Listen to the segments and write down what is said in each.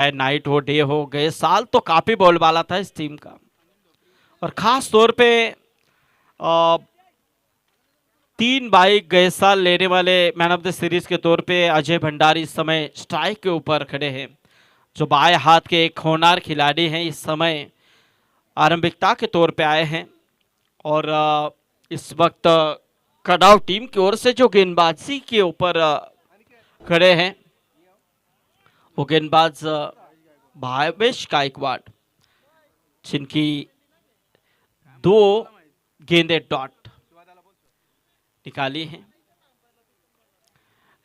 Night हो day हो, गए साल तो काफी बोलबाला था इस टीम का। और खास तौर पे 3 बाइक गए साल लेने वाले मैन ऑफ द सीरीज के तौर पे अजय भंडारी इस समय स्ट्राइक के ऊपर खड़े हैं, जो बाएं हाथ के एक होनहार खिलाड़ी हैं। इस समय आरंभिकता के तौर पे आए हैं और इस वक्त कड़ाव टीम की ओर से जो गेंदबाजी के ऊपर खड़े हैं वो गेंदबाज भावेश गायकवाड़, जिनकी 2 गेंदे डॉट निकाली हैं।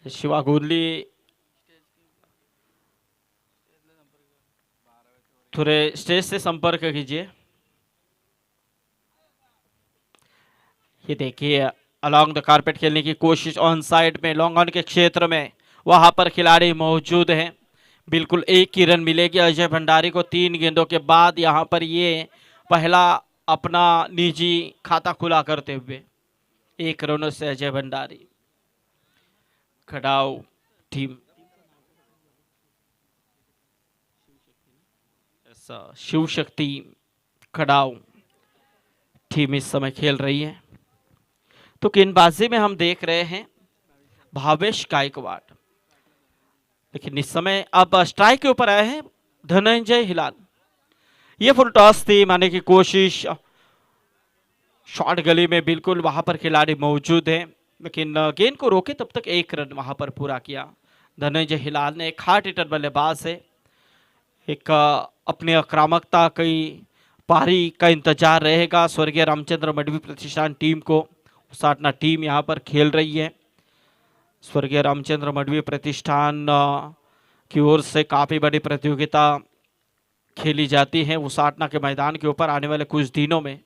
शिवा गुरली थोड़े स्टेज से संपर्क कीजिए। ये देखिए अलोंग द कारपेट खेलने की कोशिश ऑन साइड में, लॉन्ग ऑन के क्षेत्र में, वहां पर खिलाड़ी मौजूद हैं। बिल्कुल एक ही रन मिलेगी अजय भंडारी को 3 गेंदों के बाद। यहां पर ये पहला अपना निजी खाता खुला करते हुए 1 रनों से अजय भंडारी। खड़ाऊ टीम शिव शक्ति खड़ाऊ टीम इस समय खेल रही है। तो गेंदबाजी में हम देख रहे हैं भावेश गायकवाड़, लेकिन इस समय अब स्ट्राइक के ऊपर आए हैं धनंजय हिलाल। ये फुल टॉस थी, मारने की कोशिश, शॉर्ट गली में बिल्कुल वहां पर खिलाड़ी मौजूद हैं, लेकिन गेंद को रोके तब तक 1 रन वहां पर पूरा किया धनंजय हिलाल ने। एक हार्ड हिटर बल्लेबाज है, एक अपने आक्रामकता की पारी का इंतजार रहेगा स्वर्गीय रामचंद्र मडवी प्रतिष्ठान टीम को। साटना टीम यहाँ पर खेल रही है। स्वर्गीय रामचंद्र मडवी प्रतिष्ठान की ओर से काफी बड़ी प्रतियोगिता खेली जाती है उसाटना के मैदान के ऊपर आने वाले कुछ दिनों में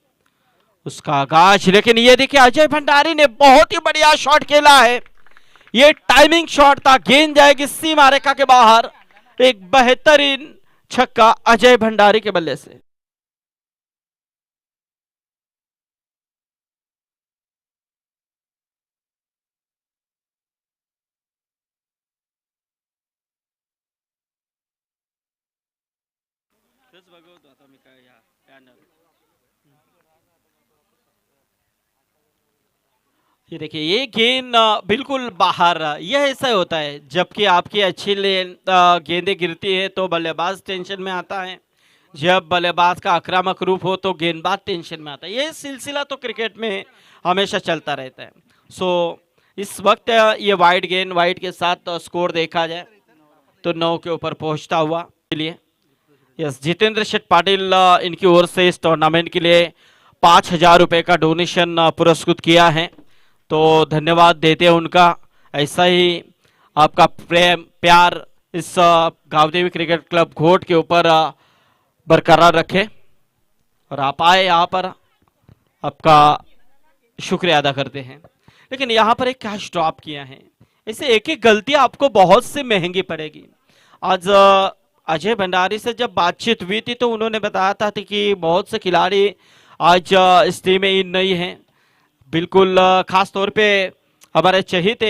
उसका आगाज। लेकिन ये देखिए अजय भंडारी ने बहुत ही बढ़िया शॉट खेला है। ये टाइमिंग शॉट था, गेंद जाएगी सीमा रेखा के बाहर। एक बेहतरीन छक्का अजय भंडारी के बल्ले से। ये देखिए ये गेंद बिल्कुल बाहर। यह ऐसा होता है जबकि आपकी अच्छी गेंदें गिरती है तो बल्लेबाज टेंशन में आता है, जब बल्लेबाज का आक्रामक रूप हो तो गेंदबाज टेंशन में आता है। ये सिलसिला तो क्रिकेट में हमेशा चलता रहता है। सो इस वक्त ये वाइड गेंद, वाइड के साथ स्कोर देखा जाए तो 9 के ऊपर पहुंचता हुआ के लिए यस जितेंद्र शेठ पाटिल इनकी ओर से इस टूर्नामेंट के लिए 5,000 रुपए का डोनेशन पुरस्कृत किया है, तो धन्यवाद देते हैं उनका। ऐसा ही आपका प्रेम प्यार इस गांवदेवी क्रिकेट क्लब घोट के ऊपर बरकरार रखे और आप आए यहाँ पर, आपका शुक्रिया अदा करते हैं। लेकिन यहाँ पर एक कैच ड्रॉप किया है, ऐसे एक एक गलती आपको बहुत सी महंगी पड़ेगी। आज अजय भंडारी से जब बातचीत हुई थी तो उन्होंने बताया था कि बहुत से खिलाड़ी आज इस टीम में इन नहीं हैं। बिल्कुल खास तौर पे हमारे चहेते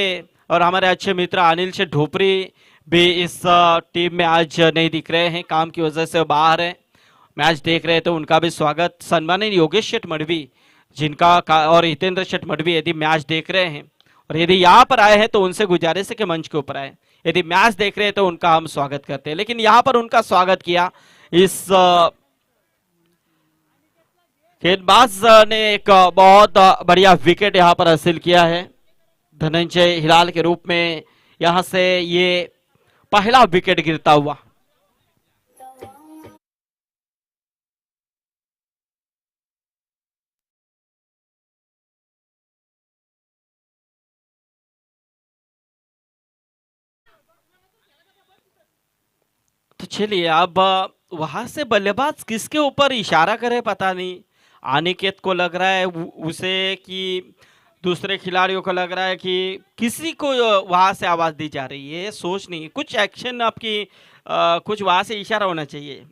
और हमारे अच्छे मित्र अनिल शेठ ढोपरी भी इस टीम में आज नहीं दिख रहे हैं, काम की वजह से बाहर है। मैच देख रहे हैं तो उनका भी स्वागत। सम्मानित योगेश शेठ मडवी जिनका और हितेंद्र शेठ मडवी यदि मैच देख रहे हैं और यदि यहाँ पर आए हैं तो उनसे गुजारिश है कि मंच के ऊपर आए। यदि मैच देख रहे हैं तो उनका हम स्वागत करते हैं, लेकिन यहाँ पर उनका स्वागत किया इस गेंदबाज ने एक बहुत बढ़िया विकेट यहां पर हासिल किया है धनंजय हिलाल के रूप में। यहां से ये पहला विकेट गिरता हुआ। तो चलिए अब वहां से बल्लेबाज किसके ऊपर इशारा करे पता नहीं। अनिकेत को लग रहा है उसे कि दूसरे खिलाड़ियों को लग रहा है कि किसी को वहां से आवाज दी जा रही है। सोच नहीं, कुछ एक्शन आपकी कुछ वहां से इशारा होना चाहिए।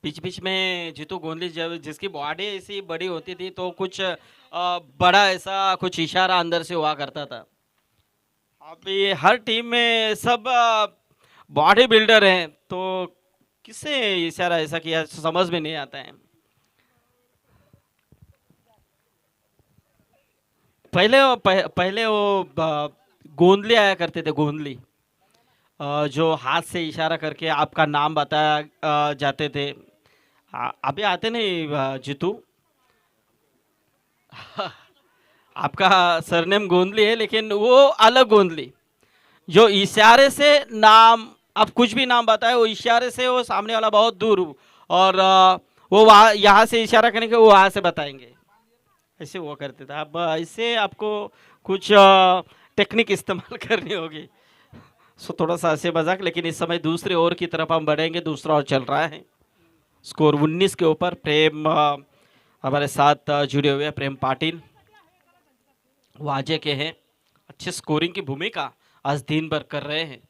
बीच बीच में जीतू गोंदली जब जिसकी बॉडी ऐसी बड़ी होती थी तो कुछ बड़ा ऐसा कुछ इशारा अंदर से हुआ करता था। अभी हर टीम में सब बॉडी बिल्डर हैं तो किससे इशारा ऐसा किया समझ में नहीं आता है। पहले वो गोंदली आया करते थे, गोंदली जो हाथ से इशारा करके आपका नाम बताया जाते थे। अभी आते नहीं जीतू। आपका सरनेम गोंदली है लेकिन वो अलग गोंदली, जो इशारे से नाम, आप कुछ भी नाम बताए वो इशारे से वो सामने वाला बहुत दूर और वो वहाँ यहाँ से इशारा करेंगे वो वहाँ से बताएंगे, ऐसे वो करते थे। अब इससे आपको कुछ टेक्निक इस्तेमाल करनी होगी। सो थोड़ा सा हंसे मजाक, लेकिन इस समय दूसरे ओवर की तरफ हम बढ़ेंगे। दूसरा ओवर चल रहा है, स्कोर 19 के ऊपर। प्रेम हमारे साथ जुड़े हुए हैं, प्रेम पाटिल वाजे के हैं, अच्छे स्कोरिंग की भूमिका आज दिन भर कर रहे हैं।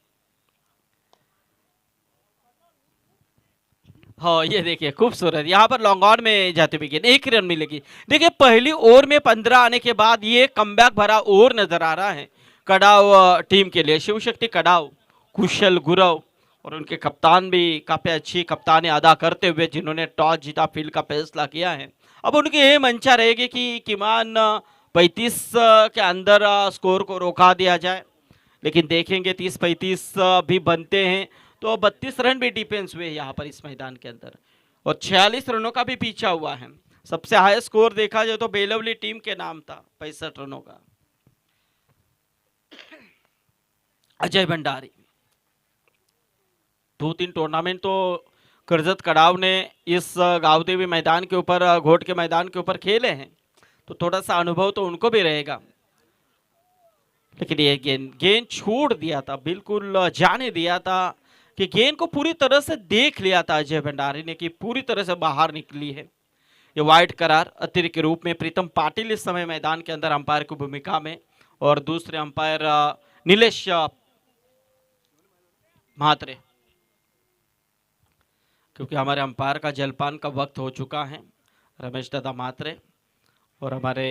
हाँ ये देखिए खूबसूरत, यहाँ पर लॉन्ग ऑन में जाते हुए गेंद, 1 रन मिलेगी। देखिए पहली ओवर में 15 आने के बाद ये कमबैक भरा ओवर नजर आ रहा है कड़ाव टीम के लिए। शिवशक्ति कड़ाव, कुशल गुरव और उनके कप्तान भी काफी अच्छी कप्तानी अदा करते हुए, जिन्होंने टॉस जीता, फील्ड का फैसला किया है। अब उनकी ये मंशा रहेगी कि किमान 35 के अंदर स्कोर को रोका दिया जाए, लेकिन देखेंगे 30-35 भी बनते हैं तो 32 रन भी डिफेंस हुए यहाँ पर इस मैदान के अंदर, और 46 रनों का भी पीछा हुआ है। सबसे हाई स्कोर देखा जाए तो बेलवली टीम के नाम था 65 रनों का। अजय भंडारी 2-3 टूर्नामेंट तो करजत कड़ाव ने इस गावदेवी मैदान के ऊपर, घोट के मैदान के ऊपर खेले हैं, तो थोड़ा सा अनुभव तो उनको भी रहेगा। लेकिन ये गेंद छोड़ दिया था, बिल्कुल जाने दिया था कि गेंद को पूरी तरह से देख लिया था अजय भंडारी ने कि पूरी तरह से बाहर निकली है। ये वाइड करार अतिरिक्त के रूप में प्रीतम पाटिल इस समय मैदान के अंदर अंपायर की भूमिका में, और दूसरे अंपायर नीलेश म्हात्रे, क्योंकि हमारे अंपायर का जलपान का वक्त हो चुका है। रमेश दादा म्हात्रे और हमारे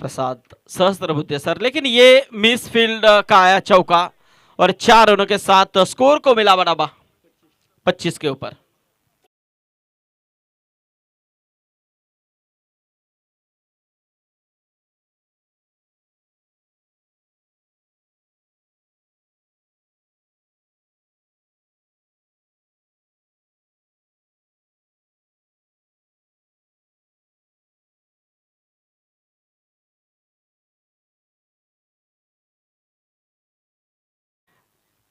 प्रसाद सहस्त्रबुद्धे सर, लेकिन ये मिस फील्ड का आया चौका और 4 रनों के साथ स्कोर को मिला बढ़ावा 25 के ऊपर।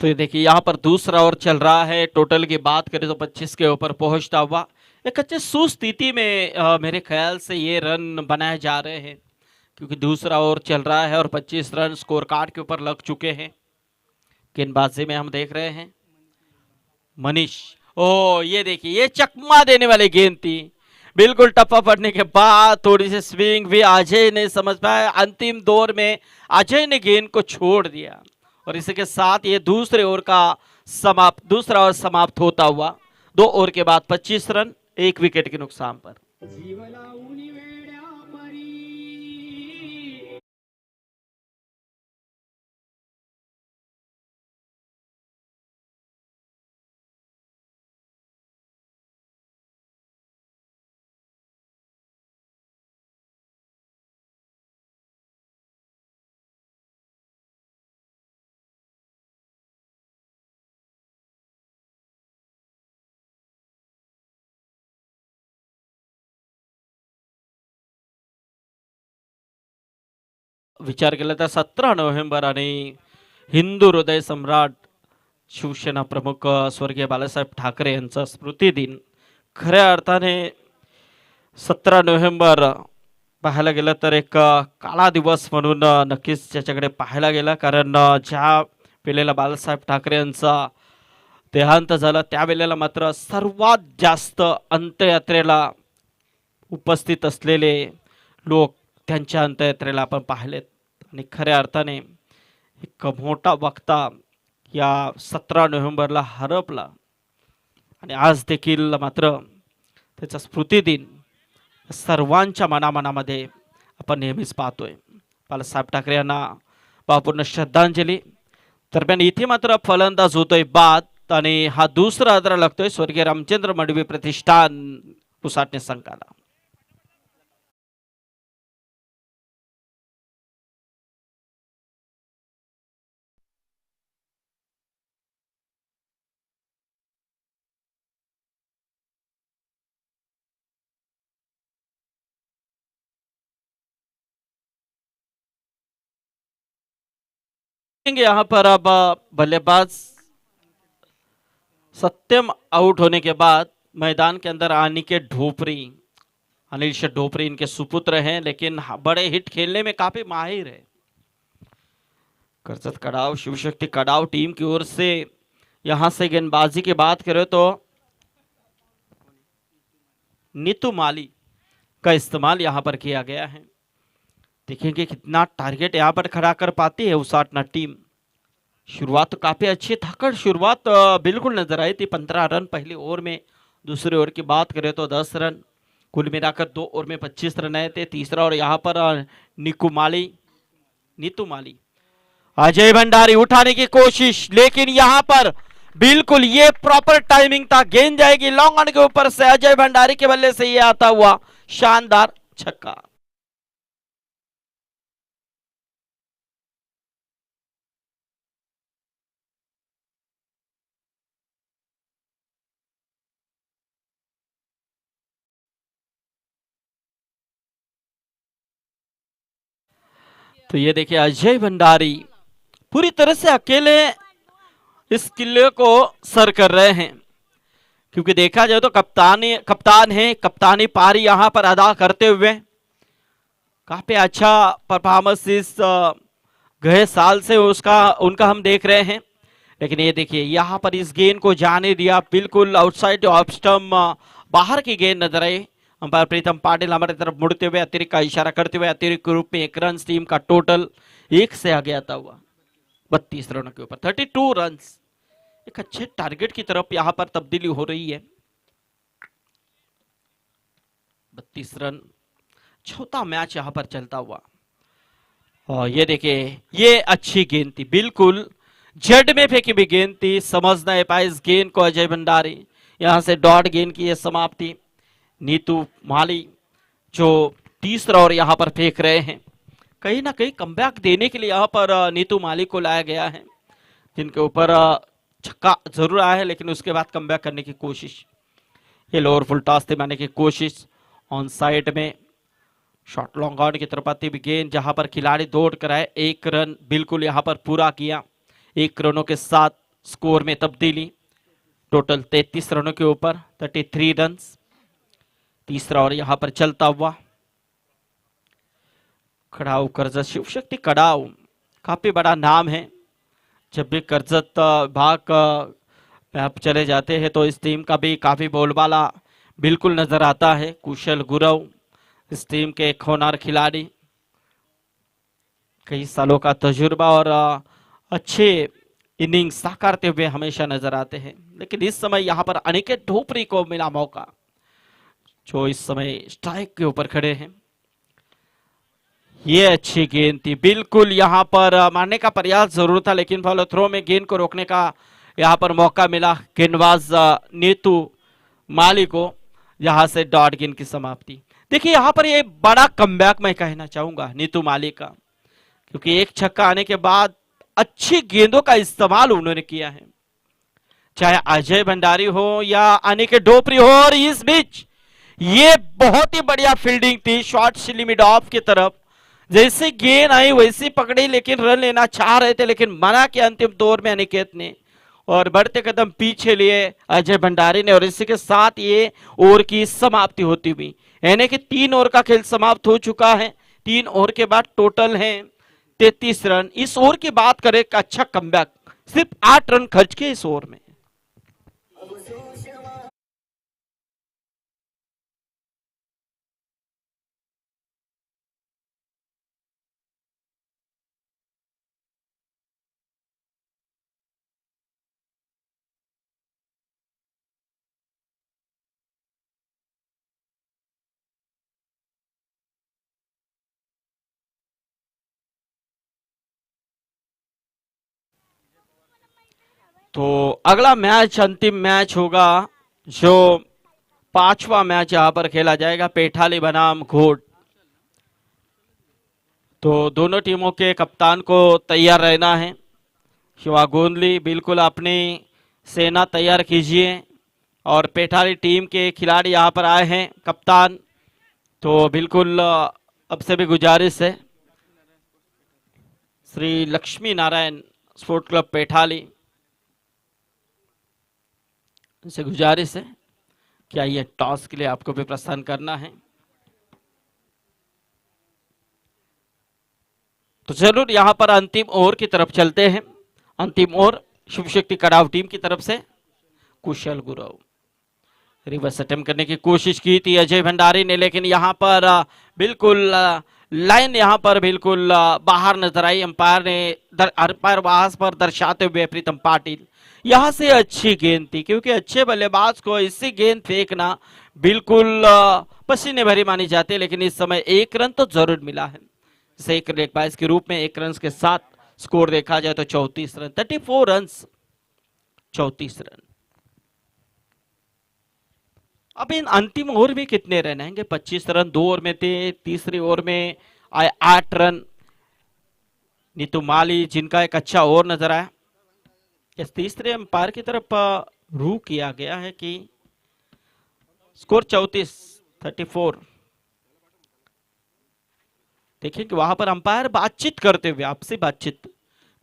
तो ये देखिए यहाँ पर दूसरा ओवर चल रहा है। टोटल की बात करें तो 25 के ऊपर पहुंचता हुआ एक अच्छे सुस्थिति में मेरे ख्याल से ये रन बनाए जा रहे हैं, क्योंकि दूसरा ओवर चल रहा है और 25 रन स्कोर कार्ड के ऊपर लग चुके हैं। गेंदबाजी में हम देख रहे हैं मनीष, ओ ये देखिए ये चकमा देने वाली गेंद थी, बिल्कुल टप्पा पड़ने के बाद थोड़ी सी स्विंग भी अजय ने समझ पाया। अंतिम दौर में अजय ने गेंद को छोड़ दिया और इसी के साथ ये दूसरे ओवर का दूसरा ओवर समाप्त होता हुआ। 2 ओवर के बाद 25 रन 1 विकेट के नुकसान पर। विचार केला तर 17 नोव्हेंबर आणि हिंदू हृदय सम्राट शिवसेना प्रमुख स्वर्गीय बाळासाहेब ठाकरे यांचा स्मृती दिन खऱ्या अर्थाने 17 नोव्हेंबर पाहायला गेलं तर एक काळा दिवस म्हणून नक्कीच त्याच्याकडे पाहायला गेला, कारण ज्या वेळेला बाळासाहेब ठाकरे यांचा देहांत झाला त्यावेळेला मात्र सर्वात जास्त अंत्ययात्रेला उपस्थित असलेले लोक त्यांच्या अंत्ययात्रेला आपण पाहिलेत, आणि खऱ्या अर्थाने एक मोठा वक्ता या 17 नोव्हेंबरला हरपला, आणि आज देखील मात्र त्याचा स्मृतिदिन सर्वांच्या मनामनामध्ये आपण नेहमीच पाहतोय। बाळासाहेब ठाकरे यांना भावपूर्ण श्रद्धांजली। दरम्यान इथे मात्र फलंदाज होतोय बाद आणि हा दुसरा आदरा लागतोय स्वर्गीय रामचंद्र मडवी प्रतिष्ठान पुसाटणे संघाला. यहाँ पर अब बल्लेबाज सत्यम आउट होने के बाद मैदान के अंदर अनिकेत ढोपरी, अनिल शेठ ढोपरी इनके सुपुत्र हैं, लेकिन बड़े हिट खेलने में काफी माहिर है. करजत कड़ाव शिवशक्ति कड़ाव टीम की ओर से यहां से गेंदबाजी की बात करें तो नीतू माली का इस्तेमाल यहां पर किया गया है. देखेंगे कितना टारगेट यहां पर खड़ा कर पाती है उसाटना टीम. शुरुआत तो काफी अच्छी धाकड़ शुरुआत बिल्कुल नजर आई थी. 15 रन पहली ओवर में. दूसरे ओवर की बात करें तो 10 रन. कुल मिलाकर 2 ओवर में 25 रन आए थे. तीसरा और यहाँ पर नीतू माली अजय भंडारी उठाने की कोशिश, लेकिन यहां पर बिल्कुल ये प्रॉपर टाइमिंग था. गेंद जाएगी लॉन्ग ऑन के ऊपर से. अजय भंडारी के बल्ले से ये आता हुआ शानदार छक्का. तो ये देखिए अजय भंडारी पूरी तरह से अकेले इस किले को सर कर रहे हैं, क्योंकि देखा जाए तो कप्तान है. कप्तानी पारी यहां पर अदा करते हुए काफी अच्छा परफॉर्मेंस इस गए साल से उनका हम देख रहे हैं. लेकिन ये देखिए यहां पर इस गेंद को जाने दिया बिल्कुल आउटसाइड ऑफ स्टंप, बाहर की गेंद नजर आई. अंपायर प्रीतम पाटिल हमारी तरफ मुड़ते हुए अतिरिक्त का इशारा करते हुए अतिरिक्त के रूप में 1 रन टीम का टोटल 1 से आगे आता हुआ 32 रनों के ऊपर 32 रन. एक अच्छे टारगेट की तरफ यहां पर तब्दीली हो रही है. 32 रन चौथा मैच यहां पर चलता हुआ. और ये देखिए ये अच्छी गेंद थी, बिल्कुल जड़ में फेंकी भी गेंद थी. समझ नहीं पाए इस गेंद को अजय भंडारी. यहां से डॉट गेंद की यह समाप्ति. नीतू माली जो तीसरा और यहां पर फेंक रहे हैं. कहीं ना कहीं कमबैक देने के लिए यहां पर नीतू माली को लाया गया है, जिनके ऊपर छक्का जरूर आया है, लेकिन उसके बाद कमबैक करने की कोशिश. ये लोअर फुल टॉस से मारने की कोशिश ऑन साइड में. शॉट लॉन्ग ऑन की तरफ आती हुई गेंद, जहां पर खिलाड़ी दौड़ कर आए. 1 रन बिल्कुल यहां पर पूरा किया. 1 रनों के साथ स्कोर में तब्दीली. टोटल 33 रनों के ऊपर 33 रन. तीसरा और यहां पर चलता हुआ. कड़ाव करजत शिवशक्ति कड़ाव काफी बड़ा नाम है. जब भी करजत भाग आप चले जाते हैं तो इस टीम का भी काफी बोलबाला बिल्कुल नजर आता है. कुशल गुरव इस टीम के एक होनहार खिलाड़ी, कई सालों का तजुर्बा और अच्छे इनिंग्स साकारते हुए हमेशा नजर आते हैं. लेकिन इस समय यहां पर अनिकेत ढोपरी को मिला मौका, जो इस समय स्ट्राइक के ऊपर खड़े हैं. ये अच्छी गेंद थी, बिल्कुल यहां पर मारने का प्रयास जरूर था, लेकिन फॉलो थ्रो में गेंद को रोकने का यहां पर मौका मिला गेंदबाज नीतू माली को. यहां से डॉट गेंद की समाप्ति. देखिए यहां पर ये बड़ा कमबैक मैं कहना चाहूंगा नीतू माली का, क्योंकि एक छक्का आने के बाद अच्छी गेंदों का इस्तेमाल उन्होंने किया है, चाहे अजय भंडारी हो या अनिकेत ढोपरी हो. और इस बीच ये बहुत ही बढ़िया फील्डिंग थी शॉर्ट लिमिट ऑफ की तरफ. जैसे गेंद आई वैसी पकड़ी, लेकिन रन लेना चाह रहे थे, लेकिन मना किया अंतिम दौर में अनिकेत ने और बढ़ते कदम पीछे लिए अजय भंडारी ने. और इसी के साथ ये ओवर की समाप्ति होती हुई, यानी कि 3 ओवर का खेल समाप्त हो चुका है. 3 ओवर के बाद टोटल है 33 रन. इस ओवर की बात करें, अच्छा कमबैक, सिर्फ 8 रन खर्च के इस ओवर में. तो अगला मैच अंतिम मैच होगा, जो 5वां मैच यहां पर खेला जाएगा पेठाली बनाम घोट। तो दोनों टीमों के कप्तान को तैयार रहना है। शिवा गोंदली बिल्कुल अपनी सेना तैयार कीजिए, और पेठाली टीम के खिलाड़ी यहाँ पर आए हैं कप्तान, तो बिल्कुल अब से भी गुजारिश है श्री लक्ष्मी नारायण स्पोर्ट क्लब पेठाली से गुजारिश है क्या ये टॉस के लिए आपको भी प्रस्थान करना है। तो जरूर यहां पर अंतिम ओवर की तरफ चलते हैं। अंतिम ओवर शुभ शक्ति कड़ाव टीम की तरफ से कुशल गुरव। रिवर्स अटेम्प्ट करने की कोशिश की थी अजय भंडारी ने, लेकिन यहां पर बिल्कुल लाइन यहां पर बिल्कुल बाहर नजर आई। अंपायर ने अंपायर वहां पर दर्शाते हुए प्रीतम पाटिल, यहां से अच्छी गेंद थी, क्योंकि अच्छे बल्लेबाज को इससे गेंद फेंकना बिल्कुल पसीने भरी मानी जाती है, लेकिन इस समय एक रन तो जरूर मिला है। जैसे एक गेंदबाज के रूप में एक रन के साथ स्कोर देखा जाए तो 34 रन, 34 रन, 34 रन। अब इन अंतिम ओवर में कितने रन आएंगे? 25 रन 2 ओवर में थे, तीसरी ओवर में आए 8 रन। नीतू माली जिनका एक अच्छा ओवर नजर आया, इस तीसरे अंपायर की तरफ रू किया गया है कि स्कोर 34। देखिए कि वहां पर अंपायर बातचीत करते हुए, आपसी बातचीत,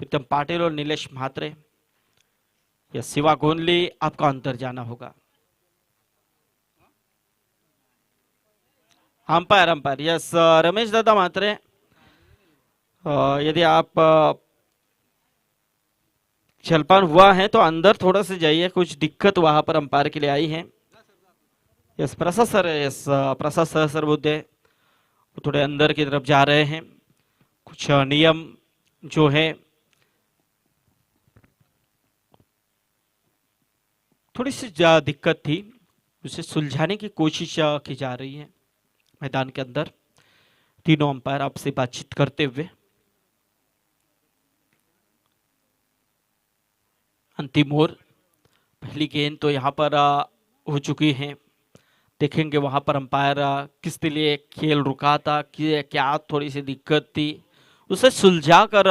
प्रीतम पाटिल और नीलेश म्हात्रे या शिवा गोंदली, आपका अंदर जाना होगा। अंपायर यस रमेश दादा म्हात्रे, यदि आप जलपान हुआ है तो अंदर थोड़ा से जाइए, कुछ दिक्कत वहां पर अंपायर के लिए आई है। यस प्रसाद सर, यस प्रसाद सर बुद्धे वो थोड़े अंदर की तरफ जा रहे हैं। कुछ नियम जो है थोड़ी सी दिक्कत थी, उसे सुलझाने की कोशिश की जा रही है मैदान के अंदर। तीनों अंपायर आपसे बातचीत करते हुए। अंतिम ओवर, पहली गेंद तो यहां पर हो चुकी है। देखेंगे वहां पर अंपायर किस लिए खेल रुका था, कि क्या थोड़ी सी दिक्कत थी, उसे सुलझा कर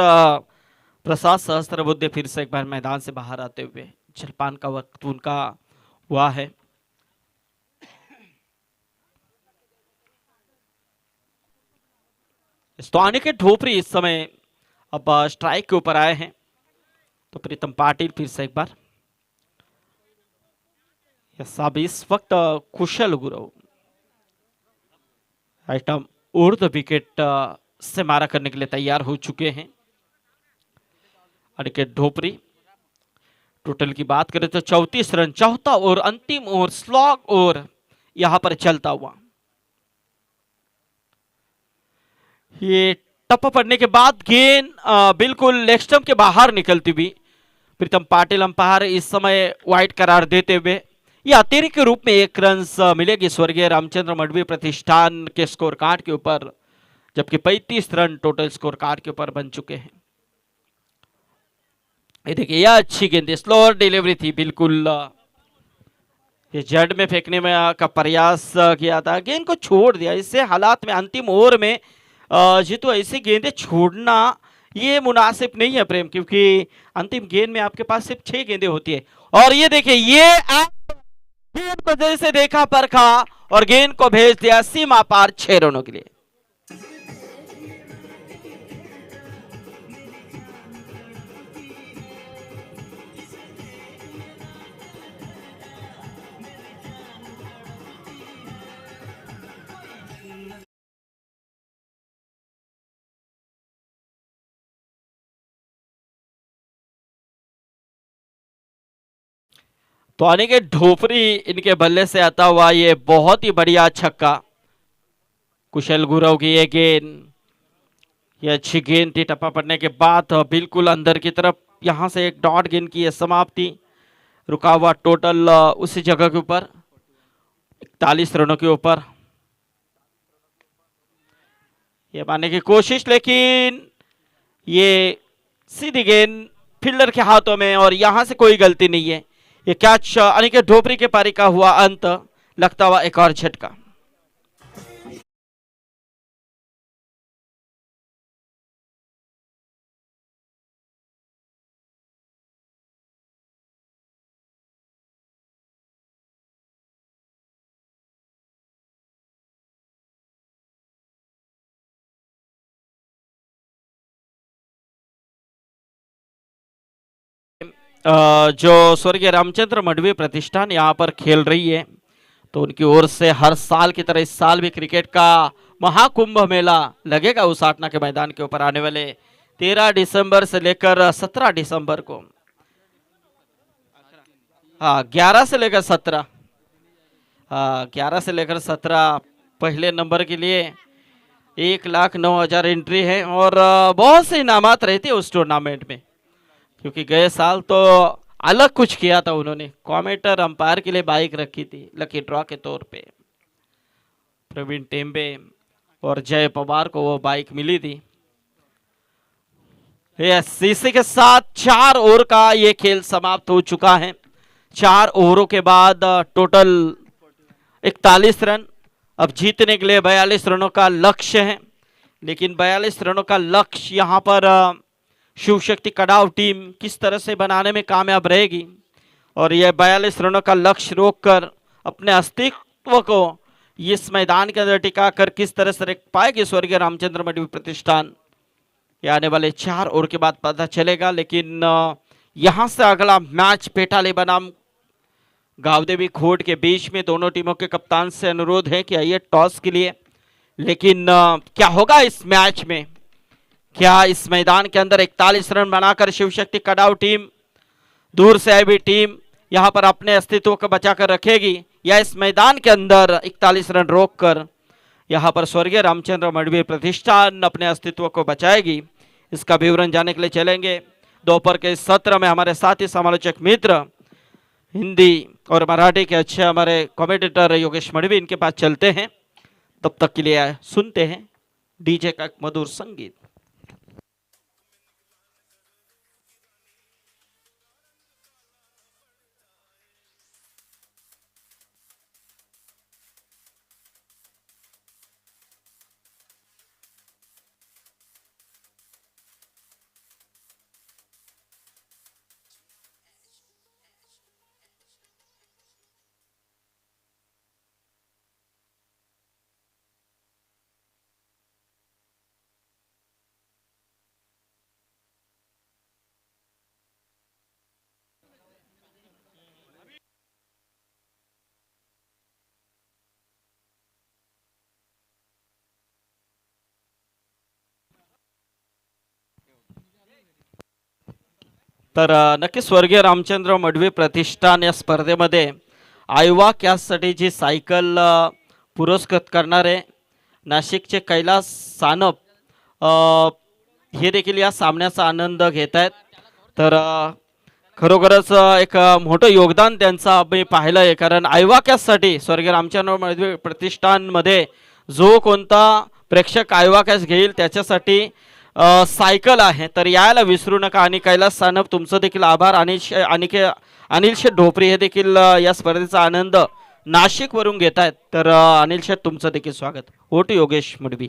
प्रसाद सहस्त्रबुद्धे फिर से एक बार मैदान से बाहर आते हुए। जलपान का वक्त उनका हुआ है। के ढोपरी इस समय अब स्ट्राइक के ऊपर आए हैं, तो प्रीतम पाटिल फिर से एक बार। अब इस वक्त कुशल गुरव आइटम उर्द विकेट से मारा करने के लिए तैयार हो चुके हैं। अनिकेत ढोपरी, टोटल की बात करें तो 34 रन, चौथा और अंतिम ओवर स्लॉग ओवर यहां पर चलता हुआ। ये टप्पा पड़ने के बाद गेंद बिल्कुल लेग स्टंप के बाहर निकलती हुई। प्रीतम पाटिल अंपायर इस समय वाइड करार देते हुए यह अतिरिक्त के रूप में 1 रन मिलेगी स्वर्गीय रामचंद्र मडवी प्रतिष्ठान के स्कोर कार्ड के ऊपर, जबकि 35 रन टोटल स्कोर कार्ड के ऊपर बन चुके हैं। ये देखिए, यह अच्छी गेंद, स्लो डिलीवरी थी, बिल्कुल ये जड़ में फेंकने में का प्रयास किया था, गेंद को छोड़ दिया। इससे हालात में अंतिम ओवर में जीतू ऐसी गेंदें छोड़ना ये मुनासिब नहीं है प्रेम, क्योंकि अंतिम गेंद में आपके पास सिर्फ 6 गेंदें होती है। और ये देखिए, ये गेंद को जैसे देखा परखा और गेंद को भेज दिया सीमा पार 6 रनों के लिए। तो अनिकेत ढोपरी इनके बल्ले से आता हुआ ये बहुत ही बढ़िया छक्का। कुशल गुरव की ये गेंद, ये अच्छी गेंद थी, टप्पा पड़ने के बाद बिल्कुल अंदर की तरफ, यहां से एक डॉट गेंद की समाप्ति। रुका हुआ टोटल उसी जगह के ऊपर 41 रनों के ऊपर। ये पाने की कोशिश, लेकिन ये सीधी गेंद फील्डर के हाथों में और यहां से कोई गलती नहीं है। ये कैच अनिकेत ढोपरी के पारी का हुआ अंत, लगता हुआ एक और झटका। जो स्वर्गीय रामचंद्र मडवी प्रतिष्ठान यहाँ पर खेल रही है, तो उनकी ओर से हर साल की तरह इस साल भी क्रिकेट का महाकुंभ मेला लगेगा उसाटना के मैदान के ऊपर आने वाले 13 दिसंबर से लेकर 17 दिसंबर को। हाँ, 11 से लेकर 17। हाँ, 11 से लेकर 17 पहले नंबर के लिए 1,09,000 एंट्री है और बहुत से इनामात रहते हैं उस टूर्नामेंट में, क्योंकि गए साल तो अलग कुछ किया था उन्होंने। कॉमेंटर अंपायर के लिए बाइक रखी थी लकी ड्रॉ के तौर पे। प्रवीण टेम्बे और जय पवार को वो बाइक मिली थी। यस, इसी के साथ 4 ओवर का ये खेल समाप्त हो चुका है। 4 ओवरों के बाद टोटल 41 रन। अब जीतने के लिए 42 रनों का लक्ष्य है, लेकिन 42 रनों का लक्ष्य यहाँ पर शिव शक्ति कड़ाव टीम किस तरह से बनाने में कामयाब रहेगी, और यह 42 रनों का लक्ष्य रोककर अपने अस्तित्व को इस मैदान के अंदर टिका कर किस तरह से रख पाएगी स्वर्गीय रामचंद्र मडवी प्रतिष्ठान, ये आने वाले 4 ओवर के बाद पता चलेगा। लेकिन यहां से अगला मैच पेटाले बनाम गावदेवी खोट के बीच में दोनों टीमों के कप्तान से अनुरोध है कि आइए टॉस के लिए। लेकिन क्या होगा इस मैच में? क्या इस मैदान के अंदर 41 रन बनाकर शिव शक्ति कड़ाव टीम, दूर से आई हुई टीम, यहां पर अपने अस्तित्व को बचाकर रखेगी, या इस मैदान के अंदर 41 रन रोककर यहां पर स्वर्गीय रामचंद्र मडवी प्रतिष्ठान अपने अस्तित्व को बचाएगी? इसका विवरण जानने के लिए चलेंगे दोपहर के सत्र में हमारे साथी समालोचक मित्र, हिंदी और मराठी के अच्छे हमारे कमेंटेटर योगेश मडवी, इनके पास चलते हैं। तब तक के लिए सुनते हैं डीजे का मधुर संगीत। तर नक्की स्वर्गीय रामचंद्र मडवी प्रतिष्ठान या स्पर्धेमध्ये आयवा कॅससाठी जी सायकल पुरस्कृत करणारे नाशिकचे कैलास सानप हे देखील या सामन्याचा आनंद घेत आहेत। तर खरोखरच एक मोठं योगदान त्यांचं आम्ही पाहिलं आहे, कारण आयवा कॅससाठी स्वर्गीय रामचंद्र मडवी प्रतिष्ठानमध्ये जो कोणता प्रेक्षक आयवा कॅस घेईल त्याच्यासाठी सायकल आहे, तर यायला विसरू नका। आणि कैलास सानप तुमचं देखील आभार। अनिल शेठ ढोपरी हे देखील या स्पर्धेचा आनंद नाशिक वरून घेत आहेत। तर अनिल शेठ तुमचं देखील स्वागत। ओट Yogesh Madvi.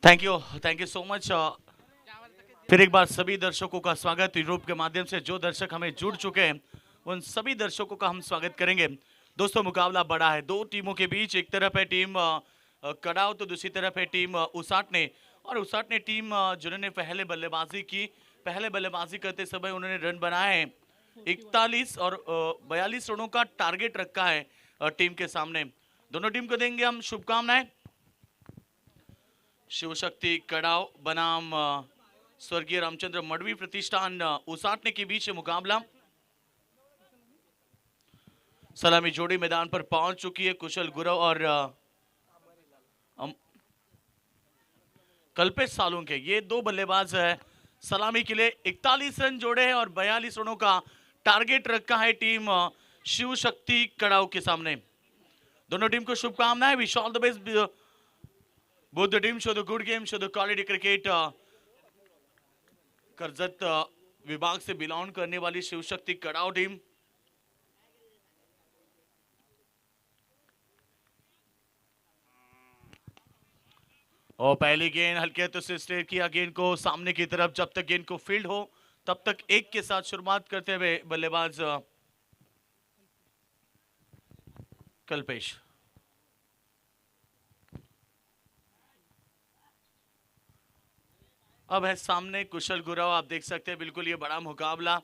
Thank you so much. फिर एक बार सभी दर्शकों का स्वागत यूट्यूब के माध्यम से। जो दर्शक हमें जुड़ चुके हैं उन सभी दर्शकों का हम स्वागत करेंगे। दोस्तों, मुकाबला बड़ा है दो टीमों के बीच। एक तरफ है टीम कड़ाव तो दूसरी तरफ है टीम उसाटने। और उसाटने टीम जिन्होंने पहले बल्लेबाजी करते समय उन्होंने रन बनाए हैं 41 और 42 रनों का टारगेट रखा है टीम के सामने। दोनों टीम को देंगे हम शुभकामनाएं। शिव शक्ति कड़ाव बनाम स्वर्गीय रामचंद्र मडवी प्रतिष्ठान उसाटने के बीच मुकाबला। सलामी जोड़ी मैदान पर पहुंच चुकी है। कुशल गुरव और कल्पेश सालुंके, ये दो बल्लेबाज है सलामी के लिए। 41 रन जोड़े हैं और 42 रनों का टारगेट रखा है टीम शिव शक्ति कड़ाव के सामने। दोनों टीम को शुभकामनाएं। Wish all the best. Both the teams show the good game, show the quality cricket. Karjat विभाग से बिलोंग करने वाली शिव शक्ति कड़ाव टीम। और पहली गेंद हल्के हाथों से स्ट्रेट किया गेंद को सामने की तरफ। जब तक गेंद को फील्ड हो तब तक एक के साथ शुरुआत करते हुए बल्लेबाज कल्पेश। अब है सामने कुशल गुरव। आप देख सकते हैं बिल्कुल ये बड़ा मुकाबला।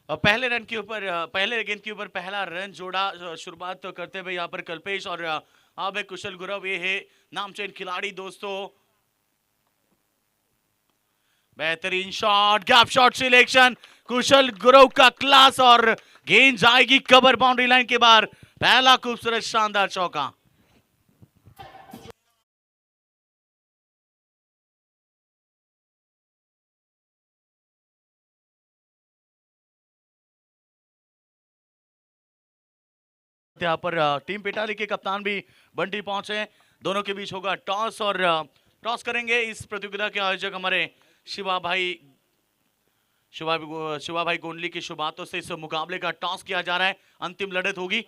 पहले गेंद के ऊपर पहला रन जोड़ा। शुरुआत तो करते हुए यहाँ पर कल्पेश और अब है कुशल गुरव। ये है नामचीन खिलाड़ी दोस्तों। बेहतरीन शॉट, गैप शॉट सिलेक्शन, कुशल गुरव का क्लास और गेंद जाएगी कवर बाउंड्री लाइन के बाहर। पहला खूबसूरत शानदार चौका। यहाँ पर टीम पिटाली के कप्तान भी बंटी पहुंचे। दोनों के बीच होगा टॉस और टॉस करेंगे इस प्रतियोगिता के आयोजक हमारे शिवा भाई गोंडली की शुभ बातों से इस मुकाबले का टॉस किया जा रहा है। अंतिम लड़त होगी।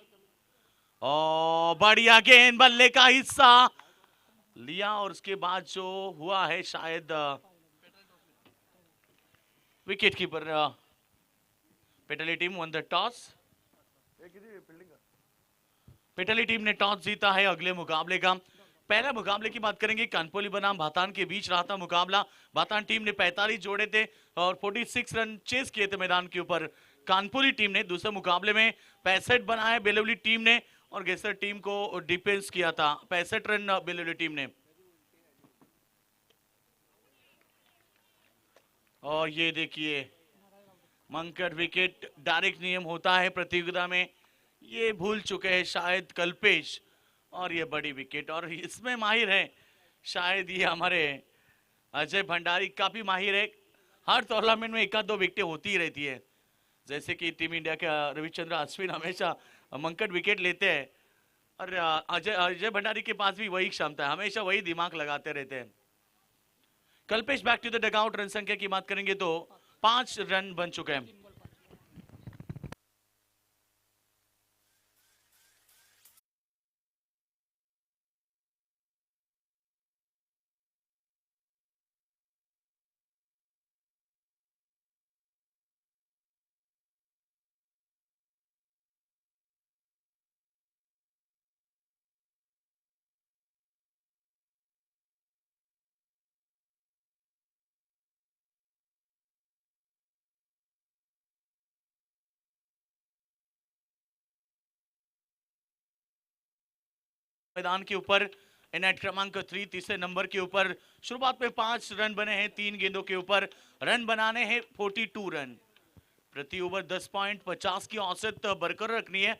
और बढ़िया गेंद, बल्ले का हिस्सा लिया और उसके बाद जो हुआ है शायद wicket keeper Pitali team won the toss. Pitali team ने टॉस जीता है अगले मुकाबले का। पहले मुकाबले की बात करेंगे, कानपोली बनाम भातान के बीच रहा था मुकाबला। भातान टीम ने 45 जोड़े थे और 46 रन चेस किए थे मैदान के ऊपर। कानपुरी टीम ने दूसरे मुकाबले में 65 बनाए बेलवली टीम ने और गेसर टीम को डिफेंस किया था। 65 रन बेलवली टीम ने। और ये देखिए मंकड़ विकेट डायरेक्ट नियम होता है प्रतियोगिता में, ये भूल चुके हैं शायद कल्पेश। और ये बड़ी विकेट और इसमें माहिर है शायद ये हमारे अजय भंडारी, काफी माहिर है। हर टूर्नामेंट में एक आध दो विकेटें होती ही रहती है। जैसे कि टीम इंडिया के रविचंद्र अश्विन हमेशा मंकड़ विकेट लेते हैं और अजय भंडारी के पास भी वही क्षमता है, हमेशा वही दिमाग लगाते रहते हैं। Kalpesh back to the dugout. Run संख्या की बात करेंगे तो 5 रन बन चुके हैं। मैदान के ऊपर नेट क्रमांक 3 तीसरे नंबर के ऊपर शुरुआत में 5 रन बने हैं 3 गेंदों के ऊपर। रन बनाने हैं 42 रन प्रति ओवर। 10.50 की औसत बरकरार रखनी है।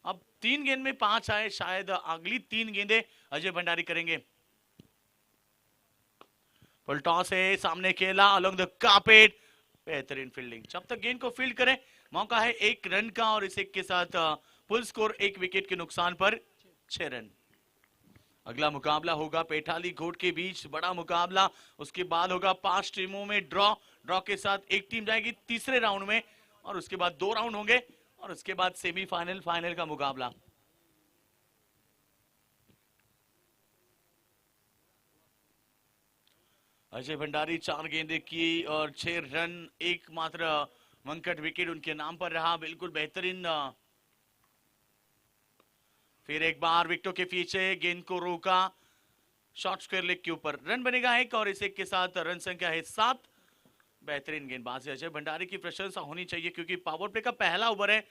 अब 3 गेंद में 5 आए, शायद अगली 3 गेंदें अजय भंडारी करेंगे। फुल टॉस है, सामने खेला अलोंग द कार्पेट। बेहतरीन फील्डिंग। जब तक गेंद को फील्ड करें मौका है 1 रन का और इस 1 के साथ फुल स्कोर 1 विकेट के नुकसान पर। 6 रन। अगला मुकाबला होगा पेठाली घोट के बीच, बड़ा मुकाबला। उसके बाद होगा 5 टीमों में ड्रॉ के साथ एक टीम जाएगी तीसरे राउंड में, और उसके बाद 2 राउंड होंगे, और उसके बाद सेमीफाइनल फाइनल का मुकाबला। अजय भंडारी 4 गेंदें की और 6 रन, एकमात्र मंकट विकेट उनके नाम पर रहा। बिल्कुल बेहतरीन। फिर एक बार विकेटों के पीछे गेंद को रोका, शॉर्ट स्क्वायर लेग के ऊपर रन बनेगा 1, और इस 1 के साथ रन संख्या है 7। बेहतरीन गेंदबाजी अजय भंडारी की प्रशंसा होनी चाहिए, क्योंकि पावर प्ले का पहला ओवर है।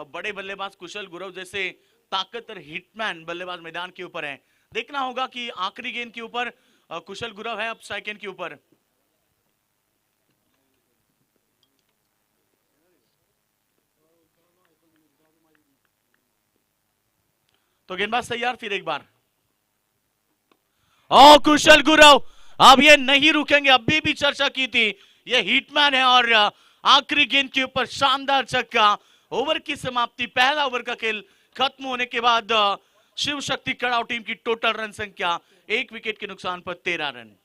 बड़े बल्लेबाज कुशल गुरव जैसे ताकतवर हिटमैन बल्लेबाज मैदान के ऊपर है। देखना होगा कि आखिरी गेंद के ऊपर कुशल गुरव है, अब स्ट्राइक एंड के ऊपर। तो गेंदबाज तैयार, फिर एक बार। ओ कुशल गुरव, अब ये नहीं रुकेंगे। अभी भी चर्चा की थी, ये हिटमैन है, और आखिरी गेंद के ऊपर शानदार छक्का। ओवर की समाप्ति, पहला ओवर का खेल खत्म होने के बाद शिव शक्ति कड़ाव टीम की टोटल रन संख्या 1 विकेट के नुकसान पर 13 रन।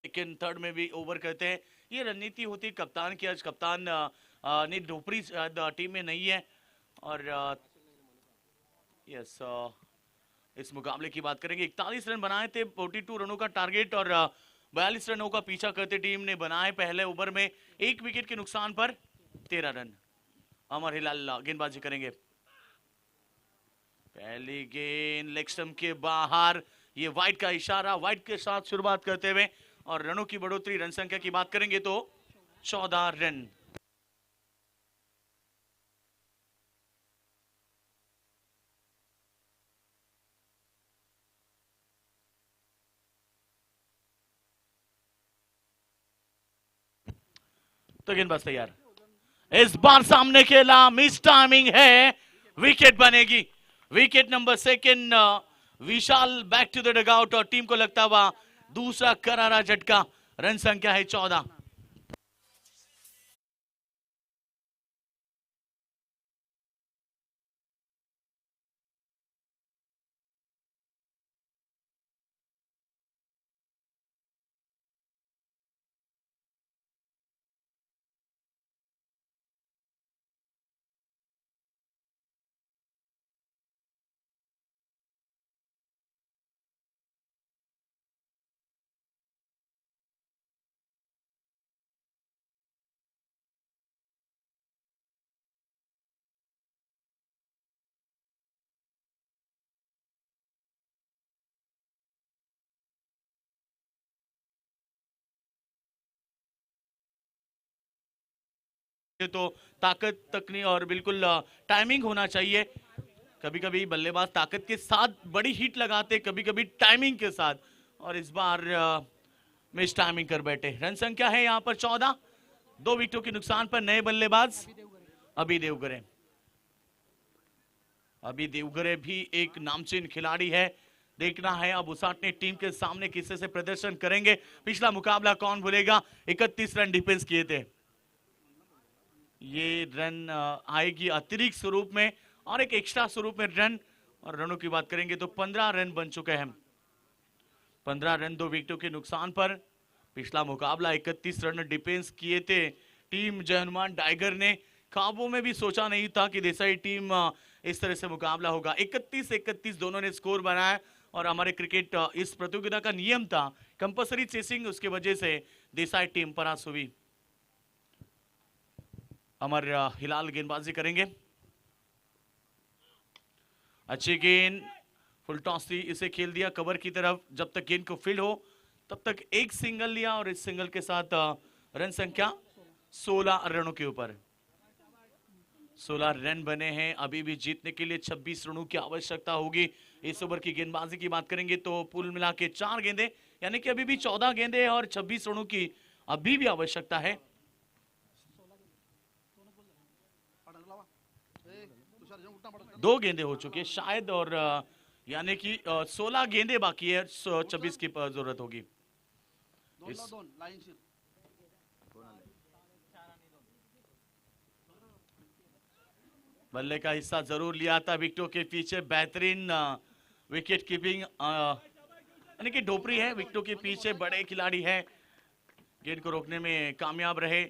लेकिन थर्ड में भी ओवर करते हैं, ये रणनीति होती है कप्तान की। आज कप्तान ने ढोपरी टीम में नहीं है, और यस इस मुकाबले की बात करेंगे। 41 रन बनाए थे, 42 रनों का टारगेट, और 42 रनों का पीछा करते टीम ने बनाए पहले ओवर में। 1 विकेट के नुकसान पर 13 रन। अमर हिलाल गेंदबाजी करेंगे। पहली गेंद लेग स्टंप के बाहर, ये वाइड का इशारा, वाइड के साथ शुरुआत करते हुए, और रनों की बढ़ोतरी, रन संख्या की बात करेंगे तो 14 रन। तो गेंदबाज तैयार, इस बार सामने खेला, मिस टाइमिंग है, विकेट बनेगी। Wicket number 2 Vishal back to the dugout, और टीम को लगता हुआ दूसरा करारा झटका। रन संख्या है 14। तो ताकत तकनी और बिल्कुल टाइमिंग होना चाहिए। कभी कभी बल्लेबाज ताकत के साथ बड़ी हिट लगाते, कभी कभी टाइमिंग के साथ, और इस बार मिस टाइमिंग कर बैठे। रन संख्या है यहां पर 14। 2 विकेटों के नुकसान पर नए बल्लेबाज अभी देवगरे। अभी देवगरे भी एक नामचीन खिलाड़ी है। देखना है अब उसाटने टीम के सामने किससे से प्रदर्शन करेंगे। पिछला मुकाबला कौन भूलेगा, 31 रन डिफेंस किए थे। ये रन आएगी अतिरिक्त स्वरूप में और एक एक्स्ट्रा स्वरूप में रन, और रनों की बात करेंगे तो 15 रन बन चुके हैं। 15 रन 2 विकेटों के नुकसान पर पिछला मुकाबला 31 रन डिफेंस किए थे टीम जय हनुमान टाइगर ने। ख्वाबों में भी सोचा नहीं था कि देसाई टीम इस तरह से मुकाबला होगा। 31-31 दोनों ने स्कोर बनाया और हमारे क्रिकेट इस प्रतियोगिता का नियम था कंपलसरी चेसिंग, उसके वजह से देसाई टीम परास्त हुई। अमर हिलाल गेंदबाजी करेंगे। अच्छी गेंद, फुल टॉस थी, इसे खेल दिया कवर की तरफ। जब तक गेंद को फील्ड हो तब तक एक सिंगल लिया और इस सिंगल के साथ रन संख्या 16 रनों के ऊपर 16 रन बने हैं। अभी भी जीतने के लिए 26 रनों की आवश्यकता होगी। इस ओवर की गेंदबाजी की बात करेंगे तो कुल मिला के 4 गेंदें, यानी कि अभी भी 14 गेंदें और 26 रनों की अभी भी आवश्यकता है। दो गेंदें हो चुकी है शायद और यानी कि 16 गेंदें बाकी है, 26 की जरूरत होगी। बल्ले का हिस्सा जरूर लिया था विकेटों के पीछे। बेहतरीन विकेट कीपिंग यानी कि ढोपरी है, विकेटों के पीछे बड़े खिलाड़ी हैं, गेंद को रोकने में कामयाब रहे।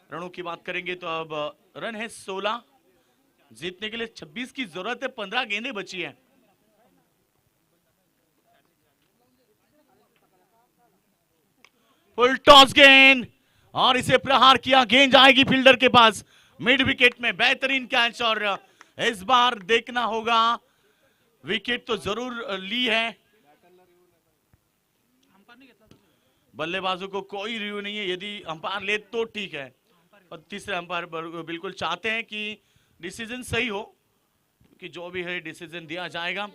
रनों की बात करेंगे तो अब रन है 16, जीतने के लिए 26 की जरूरत है। 15 गेंदें बची हैं। फुल टॉस गेंद और इसे प्रहार किया, गेंद जाएगी फील्डर के पास मिड विकेट में। बेहतरीन कैच और इस बार देखना होगा, विकेट तो जरूर ली है। बल्लेबाजों को कोई रिव्यू नहीं है, यदि अंपायर ले तो ठीक है, और तीसरे अंपायर बिल्कुल चाहते हैं कि डिसीजन सही हो, कि जो भी है डिसीजन दिया जाएगा।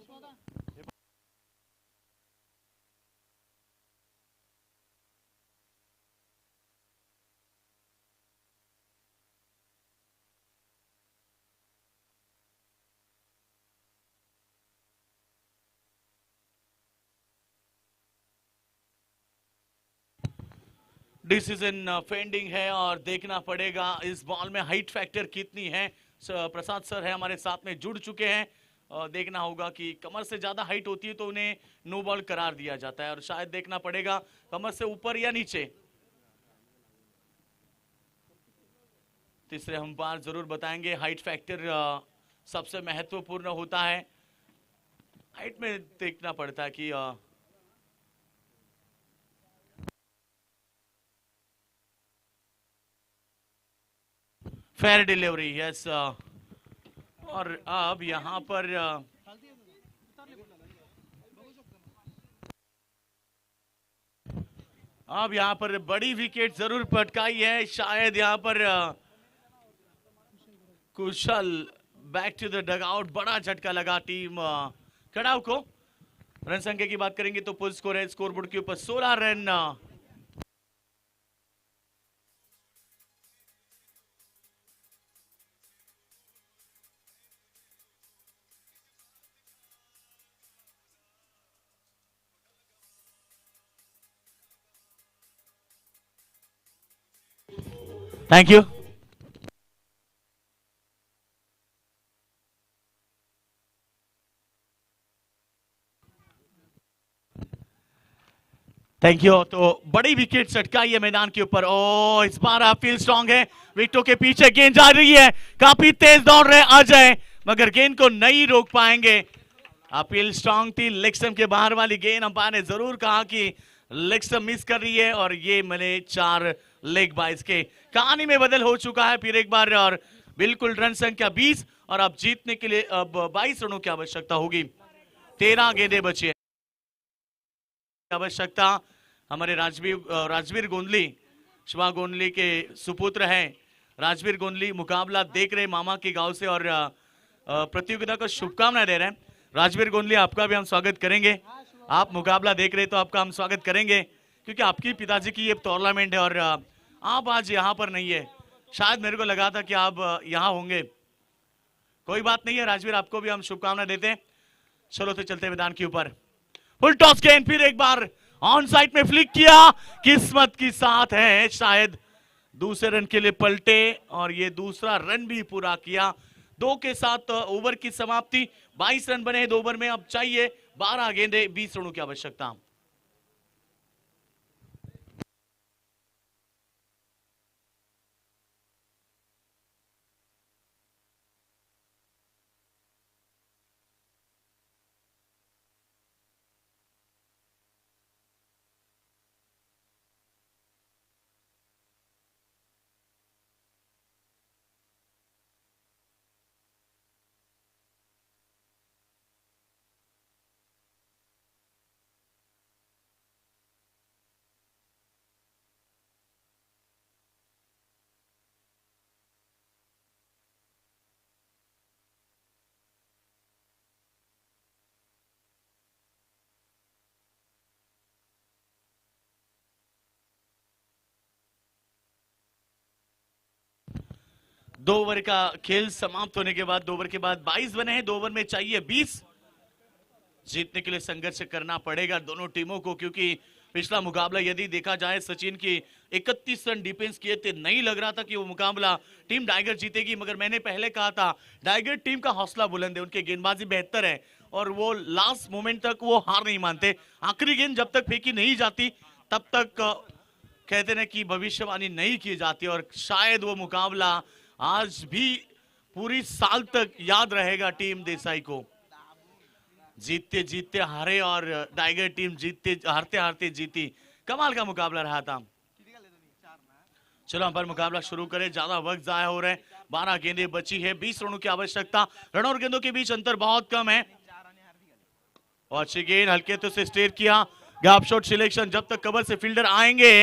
डिसीजन पेंडिंग है और देखना पड़ेगा इस बॉल में हाइट फैक्टर कितनी है। प्रसाद सर है हमारे साथ में, जुड़ चुके हैं। देखना होगा कि कमर से ज्यादा हाइट होती है तो उन्हें नो बॉल करार दिया जाता है, और शायद देखना पड़ेगा कमर से ऊपर या नीचे। तीसरे अंपायर जरूर बताएंगे, हाइट फैक्टर सबसे महत्वपूर्ण होता है। हाइट में देखना पड़ता है कि फेयर डिलीवरी, यस। और अब यहां पर बड़ी विकेट जरूर पटकाई है। शायद यहां पर कुशल बैक टू द डगआउट, बड़ा झटका लगा टीम कड़ाव को। रन संख्या की बात करेंगे तो फुल स्कोर है स्कोरबोर्ड के ऊपर 16 run. Thank you. Thank you. तो बड़ी विकेट चटकाई है मैदान के ऊपर। ओ, इस बार आप फील स्ट्रांग है, विकेटों के पीछे गेंद जा रही है, काफी तेज दौड़ रहे अजय, मगर गेंद को नहीं रोक पाएंगे। अपील स्ट्रांग थी, लेग स्टंप के बाहर वाली गेंद अंपायर ने जरूर कहा कि लेग स्टंप मिस कर रही है, और ये मिले 4 लेग बाइस के। कहानी में बदल हो चुका है फिर एक बार, और बिल्कुल रन संख्या 20, और अब जीतने के लिए अब 22 रनों की आवश्यकता होगी। 13 गेंदें बची है आवश्यकता। हमारे राजवीर गोंदली, शिवा गोंदली के सुपुत्र हैं राजवीर गोंदली, मुकाबला देख रहे मामा के गांव से, और प्रतियोगिता को शुभकामनाएं दे रहे हैं। राजवीर गोंदली, आपका भी हम स्वागत करेंगे। आप मुकाबला देख रहे तो आपका हम स्वागत करेंगे, क्योंकि आपकी पिताजी की ये टूर्नामेंट है और आप आज यहाँ पर नहीं है। शायद मेरे को लगा था कि आप यहाँ होंगे। कोई बात नहीं है राजवीर, आपको भी हम शुभकामनाएं देते हैं। चलो तो चलते मैदान के ऊपर। फुल टॉस गेंद, फिर एक बार ऑन साइड में फ्लिक किया, किस्मत की साथ है, शायद दूसरे रन के लिए पलटे और ये दूसरा रन भी पूरा किया। 2 के साथ ओवर की समाप्ति। 22 रन बने 2 ओवर में, अब चाहिए 12 गेंदें, 20 रनों की आवश्यकता। 2 ओवर का खेल समाप्त होने के बाद 2 ओवर के बाद 22 बने हैं, 2 ओवर में चाहिए 20। जीतने के लिए संघर्ष करना पड़ेगा दोनों टीमों को, क्योंकि पिछला मुकाबला यदि देखा जाए सचिन की 31 रन डिफेंस किए थे, नहीं लग रहा था कि वो मुकाबला टीम टाइगर जीतेगी। मगर मैंने पहले कहा था टाइगर टीम का हौसला बुलंद है, उनकी गेंदबाजी बेहतर है और वो लास्ट मोमेंट तक वो हार नहीं मानते। आखिरी गेंद जब तक फेंकी नहीं जाती तब तक कहते हैं कि भविष्यवाणी नहीं की जाती, और शायद वो मुकाबला आज भी पूरी साल तक याद रहेगा टीम देसाई को। जीतते जीतते हारे और टाइगर टीम जीतते हारते हारते जीती। कमाल का मुकाबला रहा था। चलो हम पर मुकाबला शुरू करें, ज्यादा वक्त जाया हो रहा है। 12 गेंदें बची है, 20 रनों की आवश्यकता। रन और गेंदों के बीच अंतर बहुत कम है। और अच्छी गेंद हल्के तो से स्टेयर किया, गैप शॉट सिलेक्शन। जब तक कवर से फील्डर आएंगे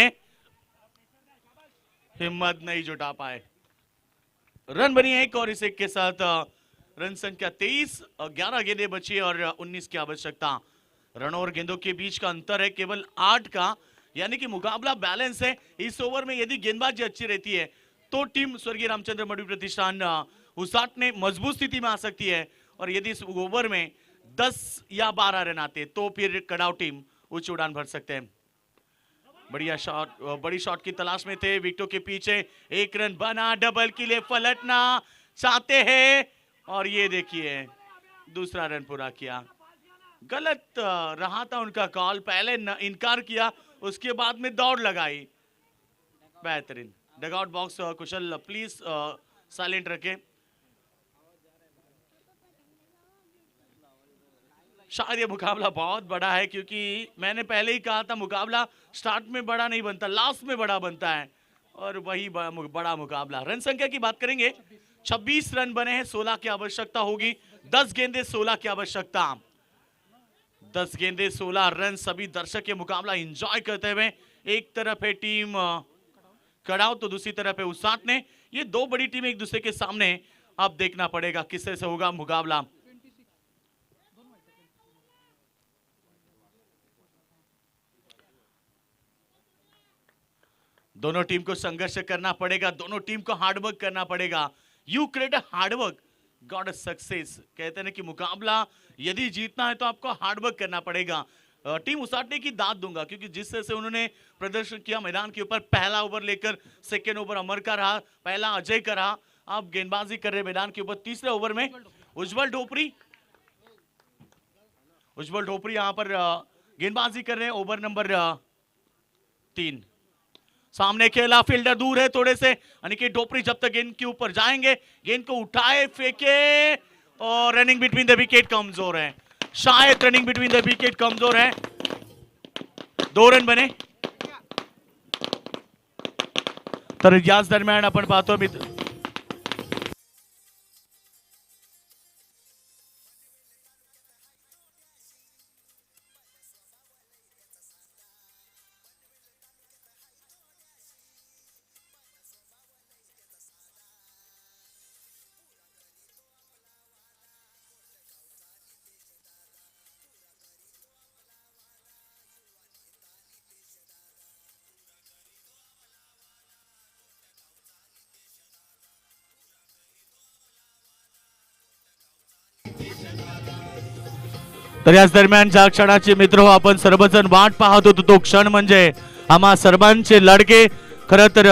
हिम्मत नहीं जुटा पाए। रन बनी एक और इस एक के साथ रन संख्या 23 और 11 गेंदें बची और 19 की आवश्यकता। रन और गेंदों के बीच का अंतर है केवल 8 का, यानी कि मुकाबला बैलेंस है। इस ओवर में यदि गेंदबाजी अच्छी रहती है तो टीम स्वर्गीय रामचंद्र मडवी प्रतिष्ठान उसाट ने मजबूत स्थिति में आ सकती है, और यदि इस ओवर में 10 या 12 रन आते तो फिर कड़ाव टीम उच्च उड़ान भर सकते हैं। बढ़िया शॉट, बड़ी शॉट की तलाश में थे, विकेटों के पीछे 1 रन बना, डबल के लिए पलटना चाहते हैं और ये देखिए दूसरा रन पूरा किया। गलत रहा था उनका कॉल, पहले इनकार किया उसके बाद में दौड़ लगाई। बेहतरीन। Dugout box Kusal please silent रखें। शायद ये मुकाबला बहुत बड़ा है, क्योंकि मैंने पहले ही कहा था मुकाबला स्टार्ट में बड़ा नहीं बनता, लास्ट में बड़ा बनता है, और वही बड़ा मुकाबला। रन संख्या की बात करेंगे, 26 रन बने हैं, 16 की आवश्यकता होगी। 10 गेंदे 16 की आवश्यकता। 10 गेंदे 16 रन। सभी दर्शक ये मुकाबला एंजॉय करते हुए, एक तरफ है टीम कड़ाव तो दूसरी तरफ है उसाट ने। ये दो बड़ी टीम एक दूसरे के सामने, अब देखना पड़ेगा किस तरह से होगा मुकाबला। दोनों टीम को संघर्ष करना पड़ेगा, दोनों टीम को हार्डवर्क करना पड़ेगा। You create a hard work got a success. कहते हैं कि मुकाबला यदि जीतना है तो आपको हार्डवर्क करना पड़ेगा। टीम उसाटने की दाद दूंगा, क्योंकि जिस तरह से उन्होंने प्रदर्शन किया मैदान के ऊपर, पहला ओवर लेकर सेकेंड ओवर अमर का रहा, पहला अजय का रहा, अब गेंदबाजी कर रहे मैदान के ऊपर। तीसरे ओवर में उज्जवल ढोपरी यहां पर गेंदबाजी कर रहे हैं, ओवर नंबर 3। सामने खेला, फील्डर दूर है थोड़े से, अनिकेत ढोपरी जब तक गेंद के ऊपर जाएंगे, गेंद को उठाए, फेंके, और रनिंग बिटवीन द विकेट कमजोर है। शायद रनिंग बिटवीन द विकेट कमजोर है। 2 रन बने। तर याच दरम्यान आपण पाहतो मित्र, तर याच दरम्यान ज्या क्षणाची मित्र हो आपण सर्वजण वाट पाहत होतो तो क्षण म्हणजे आम्हा सर्वांचे लाडके, खरं तर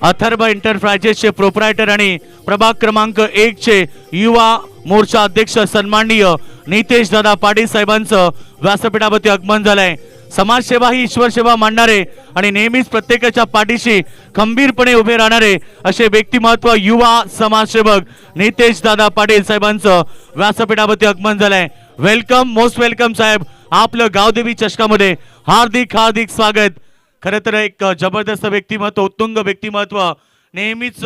अथर्व एंटरप्राइजेसचे प्रोप्रायटर आणि प्रभाग क्रमांक 1 चे युवा मोर्चा अध्यक्ष सन्माननीय नितेश दादा पाटील साहेबांचं व्यासपीठावरती आगमन झालंय। समाजसेवा ही ईश्वर सेवा मानणारे आणि नेहमीच प्रत्येकाच्या पाठीशी खंबीरपणे उभे राहणारे असे व्यक्तिमत्व युवा समाजसेवक नितेश दादा पाटील साहेबांचं व्यासपीठावरती आगमन झालंय। वेलकम, मोस्ट वेलकम साहेब, आपलं गावदेवी चषकामध्ये हार्दिक हार्दिक स्वागत। खरं तर एक जबरदस्त व्यक्तिमत्व, उत्तुंग व्यक्तिमत्व, नेहमीच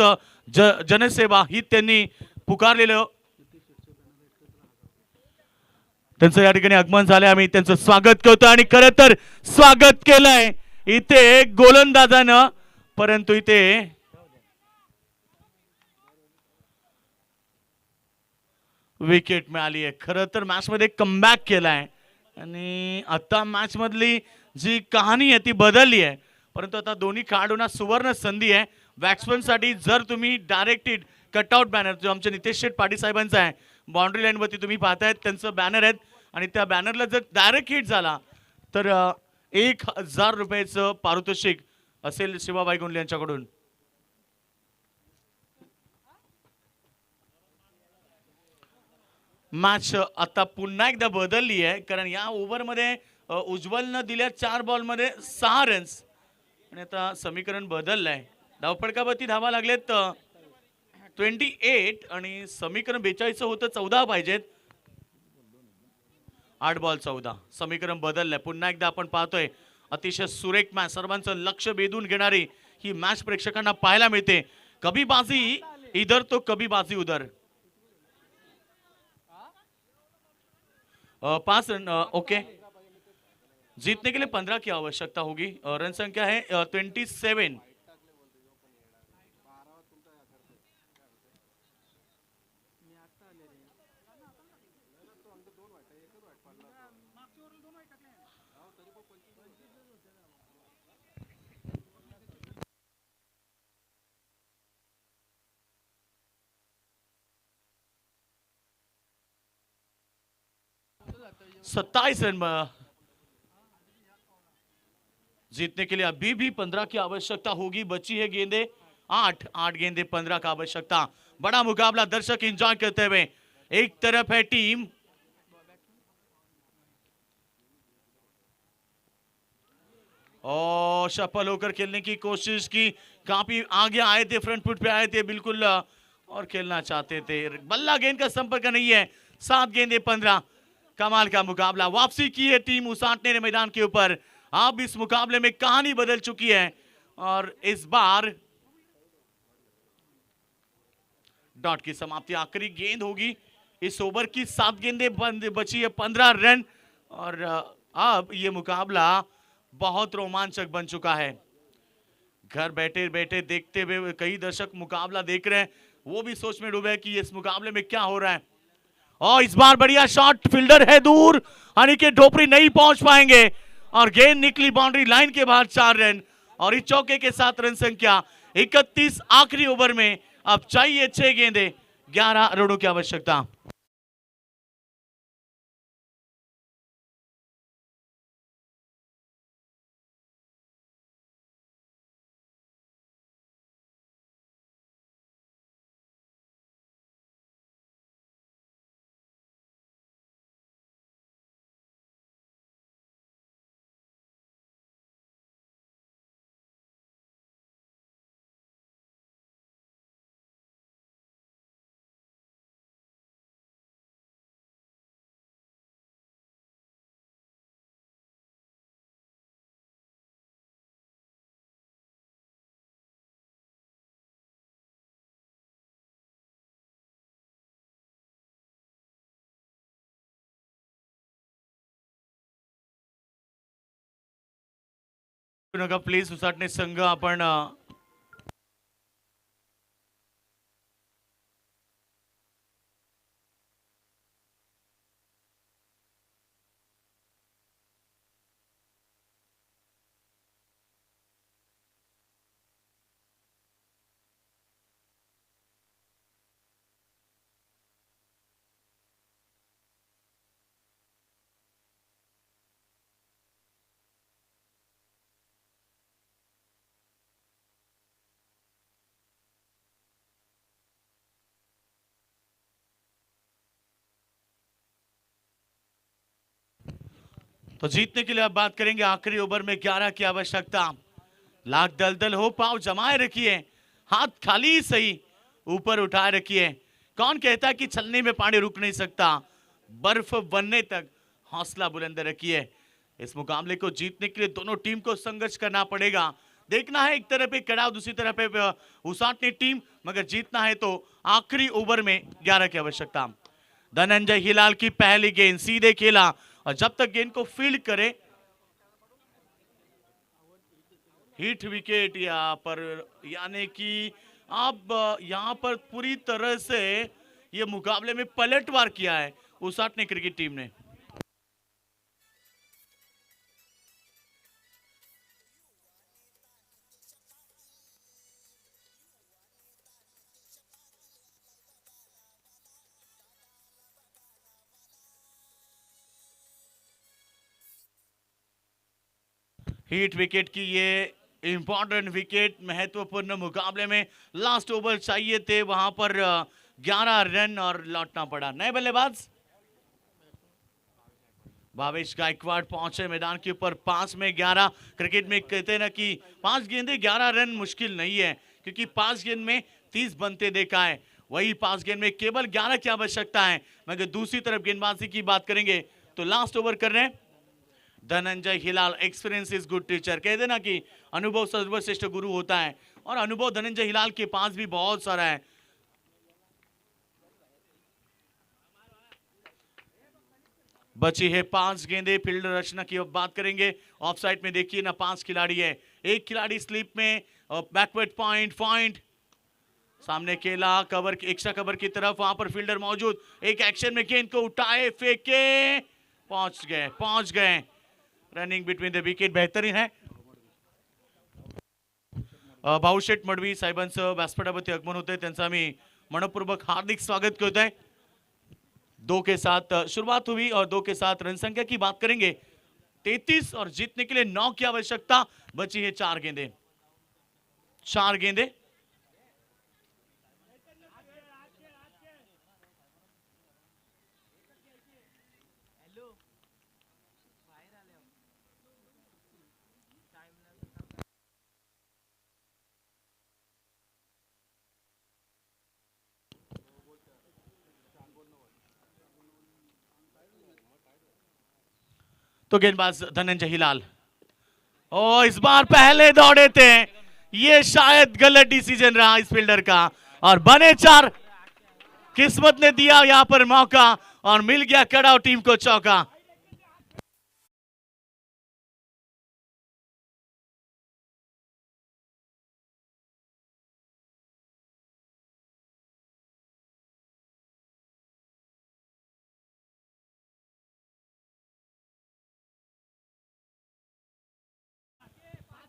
जनसेवा ही त्यांनी पुकारलेलं, त्यांचं या ठिकाणी आगमन झालंय। आम्ही त्यांचं स्वागत करतो आणि खरं तर स्वागत केलंय इथे गोलंदाजानं, परंतु इथे विकेट मिळाली आहे। खरं तर मॅच मध्ये कमबॅक केलाय आणि आता मॅच मधली जी कहाणी आहे ती बदलली आहे, परंतु आता दोन्ही खेळाडूंना सुवर्ण संधी आहे बॅट्समन साठी। जर तुम्ही डायरेक्टेड कटआउट बॅनर जो आमच्या नितेश शेठ पाटील साहेबांचा आहे, बाउंड्री लाईन वरती तुम्ही पाहताय त्यांचं बॅनर आहेत आणि त्या बॅनरला जर डायरेक्ट हिट झाला तर 1,000 रुपयाचं पारितोषिक असेल शिवाबाई गुंडले यांच्याकडून. मॅच आता पुन्हा एकदा बदलली आहे कारण या ओव्हरमध्ये उज्ज्वलनं दिल्या 4 बॉलमध्ये 6 रन्स आणि आता समीकरण बदललंय. धावपडकावरती धावा लागलेत 28 आणि समीकरण 42 होतं 14 पाहिजेत. 8 बॉल 14 समीकरण बदललंय. पुन्हा एकदा आपण पाहतोय अतिशय सुरेख मॅच, सर्वांचं लक्ष वेधून घेणारी ही मॅच प्रेक्षकांना पाहायला मिळते. कभी बाजी इधर तो कभी बाजी उधर. 5 रन ओके. जीतने के लिए 15 की आवश्यकता होगी. रन संख्या है 27. सत्ताईस रन जीतने के लिए अभी भी 15 की आवश्यकता होगी. बची है गेंदे 8 गेंदे 15 का आवश्यकता. बड़ा मुकाबला दर्शक एंजॉय करते हुए. एक तरफ है टीम और सफल होकर खेलने की कोशिश की. काफी आगे आए थे, फ्रंट फुट पे आए थे बिल्कुल और खेलना चाहते थे. बल्ला गेंद का संपर्क नहीं है. 7 गेंदे 15. कमाल का मुकाबला. वापसी की है टीम उसाटने ने मैदान के ऊपर. अब इस मुकाबले में कहानी बदल चुकी है और इस बार डॉट की समाप्ति. आखिरी गेंद होगी इस ओवर की. 7 गेंदे बची है 15 रन और अब ये मुकाबला बहुत रोमांचक बन चुका है. घर बैठे बैठे देखते हुए कई दर्शक मुकाबला देख रहे हैं, वो भी सोच में डूबे कि इस मुकाबले में क्या हो रहा है. और इस बार बढ़िया शॉट, फील्डर है दूर, अनिकेत ढोपरी नहीं पहुंच पाएंगे और गेंद निकली बाउंड्री लाइन के बाहर. 4 रन और इस चौके के साथ रन संख्या 31. आखिरी ओवर में अब चाहिए 6 गेंदे 11 रनों की आवश्यकता. नका प्लीज उसाटणे संघ आपण तो जीतने के लिए अब बात करेंगे. आखिरी ओवर में 11 की आवश्यकता. लाख दलदल हो, पाव जमाए रखिए, हाथ खाली ही सही ऊपर उठाए रखिए. कौन कहता है कि छलनी में पानी रुक नहीं सकता. बर्फ बनने तक हौसला बुलंद रखिए. इस मुकाबले को जीतने के लिए दोनों टीम को संघर्ष करना पड़ेगा. देखना है एक तरफ एक कड़ाव, दूसरी तरफ है उसाटने टीम, मगर जीतना है तो आखिरी ओवर में 11 की आवश्यकता. धनंजय हिलाल की पहली गेंद सीधे खेला और जब तक गेंद को फील्ड करे. हिट विकेट यहाँ पर, यानी कि अब यहाँ पर पूरी तरह से ये मुकाबले में पलटवार किया है उसाटने क्रिकेट टीम ने. हिट विकेट की ये इंपॉर्टेंट विकेट महत्वपूर्ण मुकाबले में लास्ट ओवर चाहिए थे, वहां पर 11 रन और लौटना पड़ा। नए बल्लेबाज भावेश गायकवाड़ पहुंचे मैदान के ऊपर। 5 में 11। क्रिकेट में कहते हैं ना कि 5 गेंदे 11 रन मुश्किल नहीं है, क्योंकि 5 गेंद में 30 बनते देखा है। वही 5 गेंद में केवल 11 की आवश्यकता है। मगर दूसरी तरफ गेंदबाजी की बात करेंगे तो लास्ट ओवर कर रहे हैं धनंजय हिलाल। एक्सपीरियंस इज गुड टीचर, कहते हैं ना कि अनुभव सर्वश्रेष्ठ गुरु होता है, और अनुभव धनंजय हिलाल के पास भी बहुत सारा है। बची है 5 गेंदे। फील्ड रचना की अब बात करेंगे। ऑफ साइड में देखिए ना 5 खिलाड़ी है, एक खिलाड़ी स्लिप में, बैकवर्ड पॉइंट सामने केला कवर, एक्स्ट्रा कवर की तरफ, वहां पर फील्डर मौजूद। एक एक्शन में गेंद को उठाए, फेंके, पहुंच गए। रनिंग बिटवीन द विकेट बेहतरीन है। भाऊशेठ मडवी साहेबांचं व्यासपीठावरती आगमन होते, त्यांचं आम्ही मनपूर्वक हार्दिक स्वागत करते हैं। 2 के साथ शुरुआत हुई और 2 के साथ रन संख्या की बात करेंगे 33 और जीतने के लिए 9 की आवश्यकता। बची है 4 गेंदे। तो गेंदबाज धनंजय हिलाल, ओ इस बार पहले दौड़े थे, ये शायद गलत डिसीजन रहा इस फील्डर का, और बने 4। किस्मत ने दिया यहां पर मौका और मिल गया कड़ाव टीम को चौका।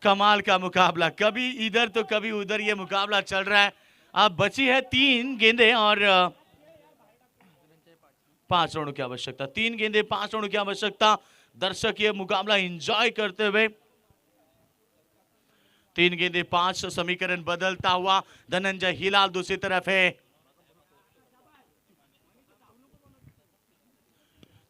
कमाल का मुकाबला, कभी इधर तो कभी उधर ये मुकाबला चल रहा है। अब बची है 3 गेंदे और 5 रनों की आवश्यकता। 3 गेंदे 5 रनों की आवश्यकता। दर्शक ये मुकाबला एंजॉय करते हुए। 3 गेंदे 5, समीकरण बदलता हुआ। धनंजय हिलाल दूसरी तरफ है।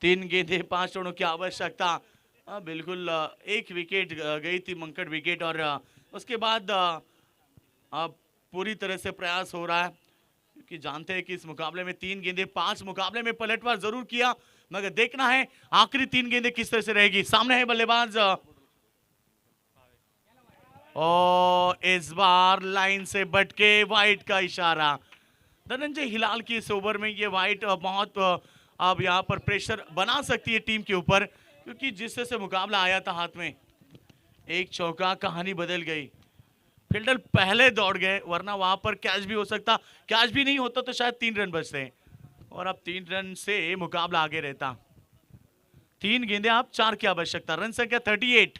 3 गेंदे 5 रनों की आवश्यकता। बिल्कुल एक विकेट गई थी, मंकड़ विकेट, और उसके बाद अब पूरी तरह से प्रयास हो रहा है, क्योंकि जानते हैं कि इस मुकाबले में 3 गेंदे 5 मुकाबले में पलटवार जरूर किया, मगर देखना है आखिरी 3 गेंदे किस तरह से रहेगी। सामने है बल्लेबाज, और इस बार लाइन से बटके वाइड का इशारा। धनंजय हिलाल की इस ओवर में ये वाइड बहुत अब यहां पर प्रेशर बना सकती है टीम के ऊपर, क्योंकि जिस तरह से मुकाबला आया था हाथ में, एक चौका, कहानी बदल गई। फील्डर पहले दौड़ गए, वरना वहां पर कैच भी हो सकता। कैच भी नहीं होता तो शायद 3 रन बचते, और अब 3 रन से मुकाबला आगे रहता। 3 गेंदे आप 4 की आवश्यकता। रन संख्या 38।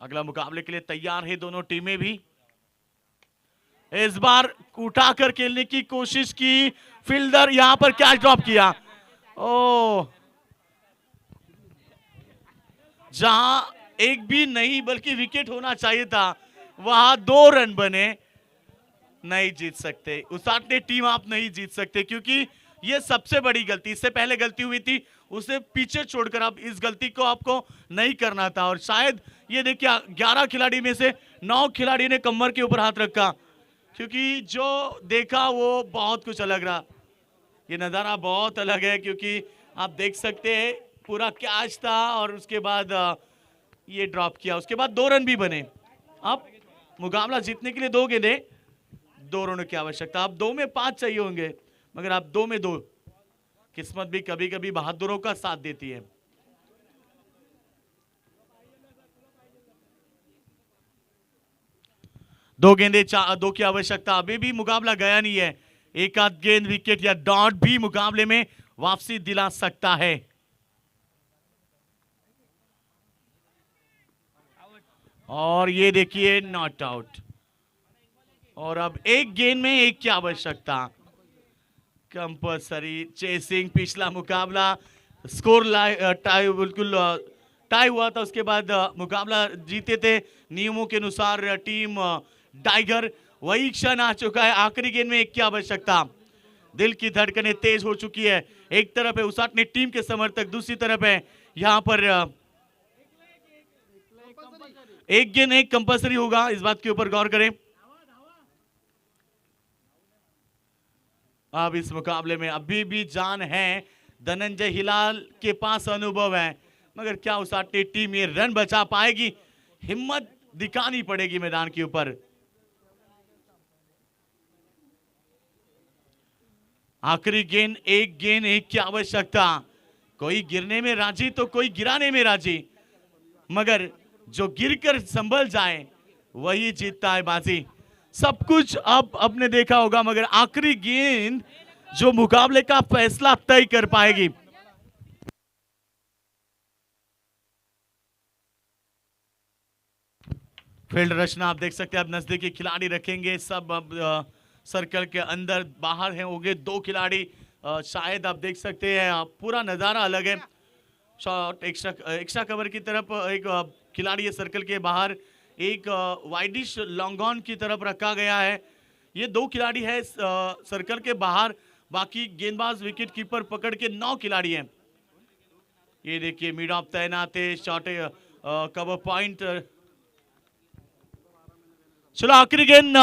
अगला मुकाबले के लिए तैयार है दोनों टीमें भी। इस बार उठाकर खेलने की कोशिश की, फील्डर यहां पर कैच ड्रॉप किया। ओ, जहां एक भी नहीं बल्कि विकेट होना चाहिए था, वहां 2 रन बने। नहीं जीत सकते, उसाटने टीम आप नहीं जीत सकते, क्योंकि ये सबसे बड़ी गलती। इससे पहले गलती हुई थी, उसे पीछे छोड़कर अब इस गलती को आपको नहीं करना था। और शायद ये देखिए 11 खिलाड़ी में से 9 खिलाड़ी ने कमर के ऊपर हाथ रखा, क्योंकि जो देखा वो बहुत कुछ अलग रहा। ये नजारा बहुत अलग है, क्योंकि आप देख सकते हैं पूरा कैच था, और उसके बाद ये ड्रॉप किया, उसके बाद 2 रन भी बने। अब मुकाबला जीतने के लिए 2 गेंदे 2 रनों की आवश्यकता। अब 2 में 5 चाहिए होंगे, मगर अब 2 में 2। किस्मत भी कभी कभी बहादुरों का साथ देती है। दो गेंदे 2 की आवश्यकता। अभी भी मुकाबला गया नहीं है। एक आध गेंद विकेट या डॉट भी मुकाबले में वापसी दिला सकता है। और ये देखिए नॉट आउट। और अब एक गेंद में 1 की आवश्यकता। Compulsory chasing. पिछला मुकाबला स्कोर टाई बिल्कुल टाई हुआ था, उसके बाद मुकाबला जीते थे नियमों के अनुसार टीम टाइगर। वही क्षण आ चुका है, आखिरी गेंद में एक की आवश्यकता। दिल की धड़कनें तेज हो चुकी है। एक तरफ है उसाटने टीम के समर्थक, दूसरी तरफ है यहाँ पर एक गेंद एक कंपल्सरी होगा, इस बात के ऊपर गौर करें। अब इस मुकाबले में अभी भी जान है, धनंजय हिलाल के पास अनुभव है, मगर क्या उसाटने टीम ये रन बचा पाएगी? हिम्मत दिखानी पड़ेगी मैदान के ऊपर। आखिरी गेंद एक की आवश्यकता। कोई गिरने में राजी तो कोई गिराने में राजी, मगर जो गिरकर संभल जाए वही जीतता है बाजी। सब कुछ अब आपने देखा होगा, मगर आखिरी गेंद जो मुकाबले का फैसला तय कर पाएगी। फील्ड रचना आप देख सकते हैं, अब नजदीकी खिलाड़ी रखेंगे, सब अब सर्कल के अंदर बाहर हैं, होंगे 2 खिलाड़ी। शायद आप देख सकते हैं पूरा नजारा अलग है। शॉट एक्स्ट्रा कवर की तरफ एक खिलाड़ी है सर्कल के बाहर, एक वाइडिश लॉन्ग ऑन की तरफ रखा गया है। ये 2 खिलाड़ी है सर्कल के बाहर, बाकी गेंदबाज विकेट कीपर पकड़ के 9 खिलाड़ी हैं। ये देखिए मिड ऑफ तैनात है, शॉट कवर पॉइंट। चलो आखिरी गेंद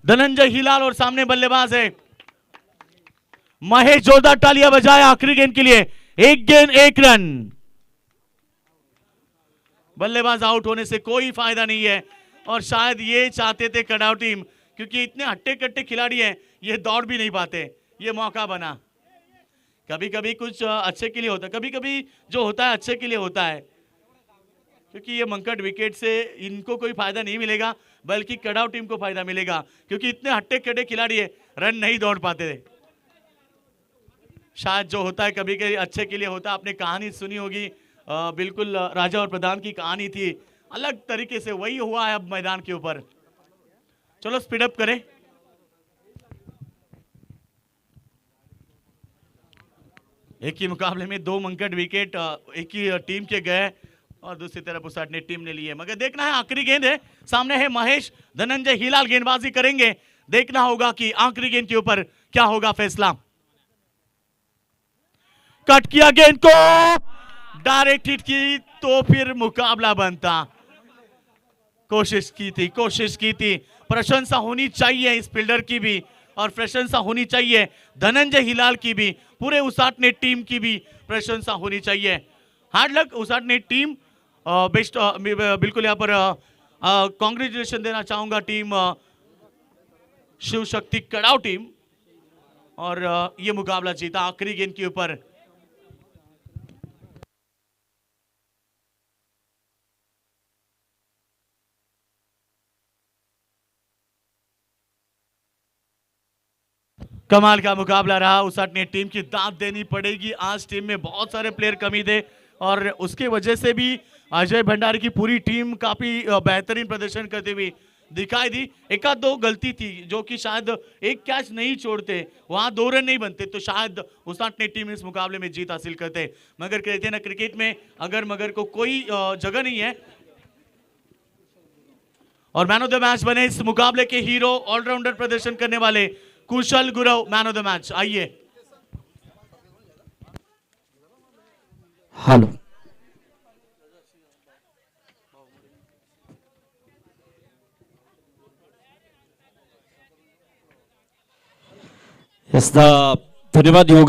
धनंजय हिलाल और सामने बल्लेबाज है महेश। जोरदार तालियां बजाए आखिरी गेंद के लिए। एक गेंद एक रन। बल्लेबाज आउट होने से कोई फायदा नहीं है, और शायद ये चाहते थे कड़ाव टीम, क्योंकि इतने हट्टे कट्टे खिलाड़ी हैं, ये दौड़ भी नहीं पाते। ये मौका बना, कभी कभी कुछ अच्छे के लिए होता है, कभी कभी जो होता है अच्छे के लिए होता है, क्योंकि ये मंकट विकेट से इनको कोई फायदा नहीं मिलेगा, बल्कि कड़ाव टीम को फायदा मिलेगा, क्योंकि इतने हट्टे कट्टे खिलाड़ी है, रन नहीं दौड़ पाते थे। शायद जो होता है कभी कभी अच्छे के लिए होता है। आपने कहानी सुनी होगी, बिल्कुल राजा और प्रधान की कहानी थी, अलग तरीके से वही हुआ है अब मैदान के ऊपर। चलो स्पीड अप करें। एक ही मुकाबले में 2 मंकट विकेट एक ही टीम के गए, और दूसरी तरफ उसाटने टीम ने लिए। मगर देखना है, आखिरी गेंद है, सामने है महेश, धनंजय हिलाल गेंदबाजी करेंगे। देखना होगा कि आखिरी गेंद के ऊपर क्या होगा फैसला। कट किया गेंद को, डायरेक्ट हिट की तो फिर मुकाबला बनता। कोशिश की थी। प्रशंसा होनी चाहिए इस फील्डर की भी, और प्रशंसा होनी चाहिए धनंजय हिलाल की भी, पूरे उसाटने टीम की भी प्रशंसा होनी चाहिए। हार्ड लक उसाटने टीम, बेस्ट बिल्कुल यहाँ पर कांग्रेचुलेशन देना चाहूंगा टीम शिव शक्ति कड़ाव टीम, और ये मुकाबला जीता आखिरी गेंद के ऊपर। कमाल का मुकाबला रहा, उसाटने टीम की दांत देनी पड़ेगी। आज टीम में बहुत सारे प्लेयर कमी थे, और उसके वजह से भी अजय भंडारी की पूरी टीम काफी बेहतरीन प्रदर्शन करती हुई दिखाई दी। एक आध 2 गलती थी, जो कि शायद एक कैच नहीं छोड़ते, वहां 2 रन नहीं बनते, तो शायद उसाटने टीम इस मुकाबले में जीत हासिल करते। मगर कहते हैं ना, क्रिकेट में अगर मगर को कोई जगह नहीं है। और मैन ऑफ द मैच बने इस मुकाबले के हीरो, ऑलराउंडर प्रदर्शन करने वाले Kushal Gurav, man of the match. आइए। हेलो, धन्यवाद योगी।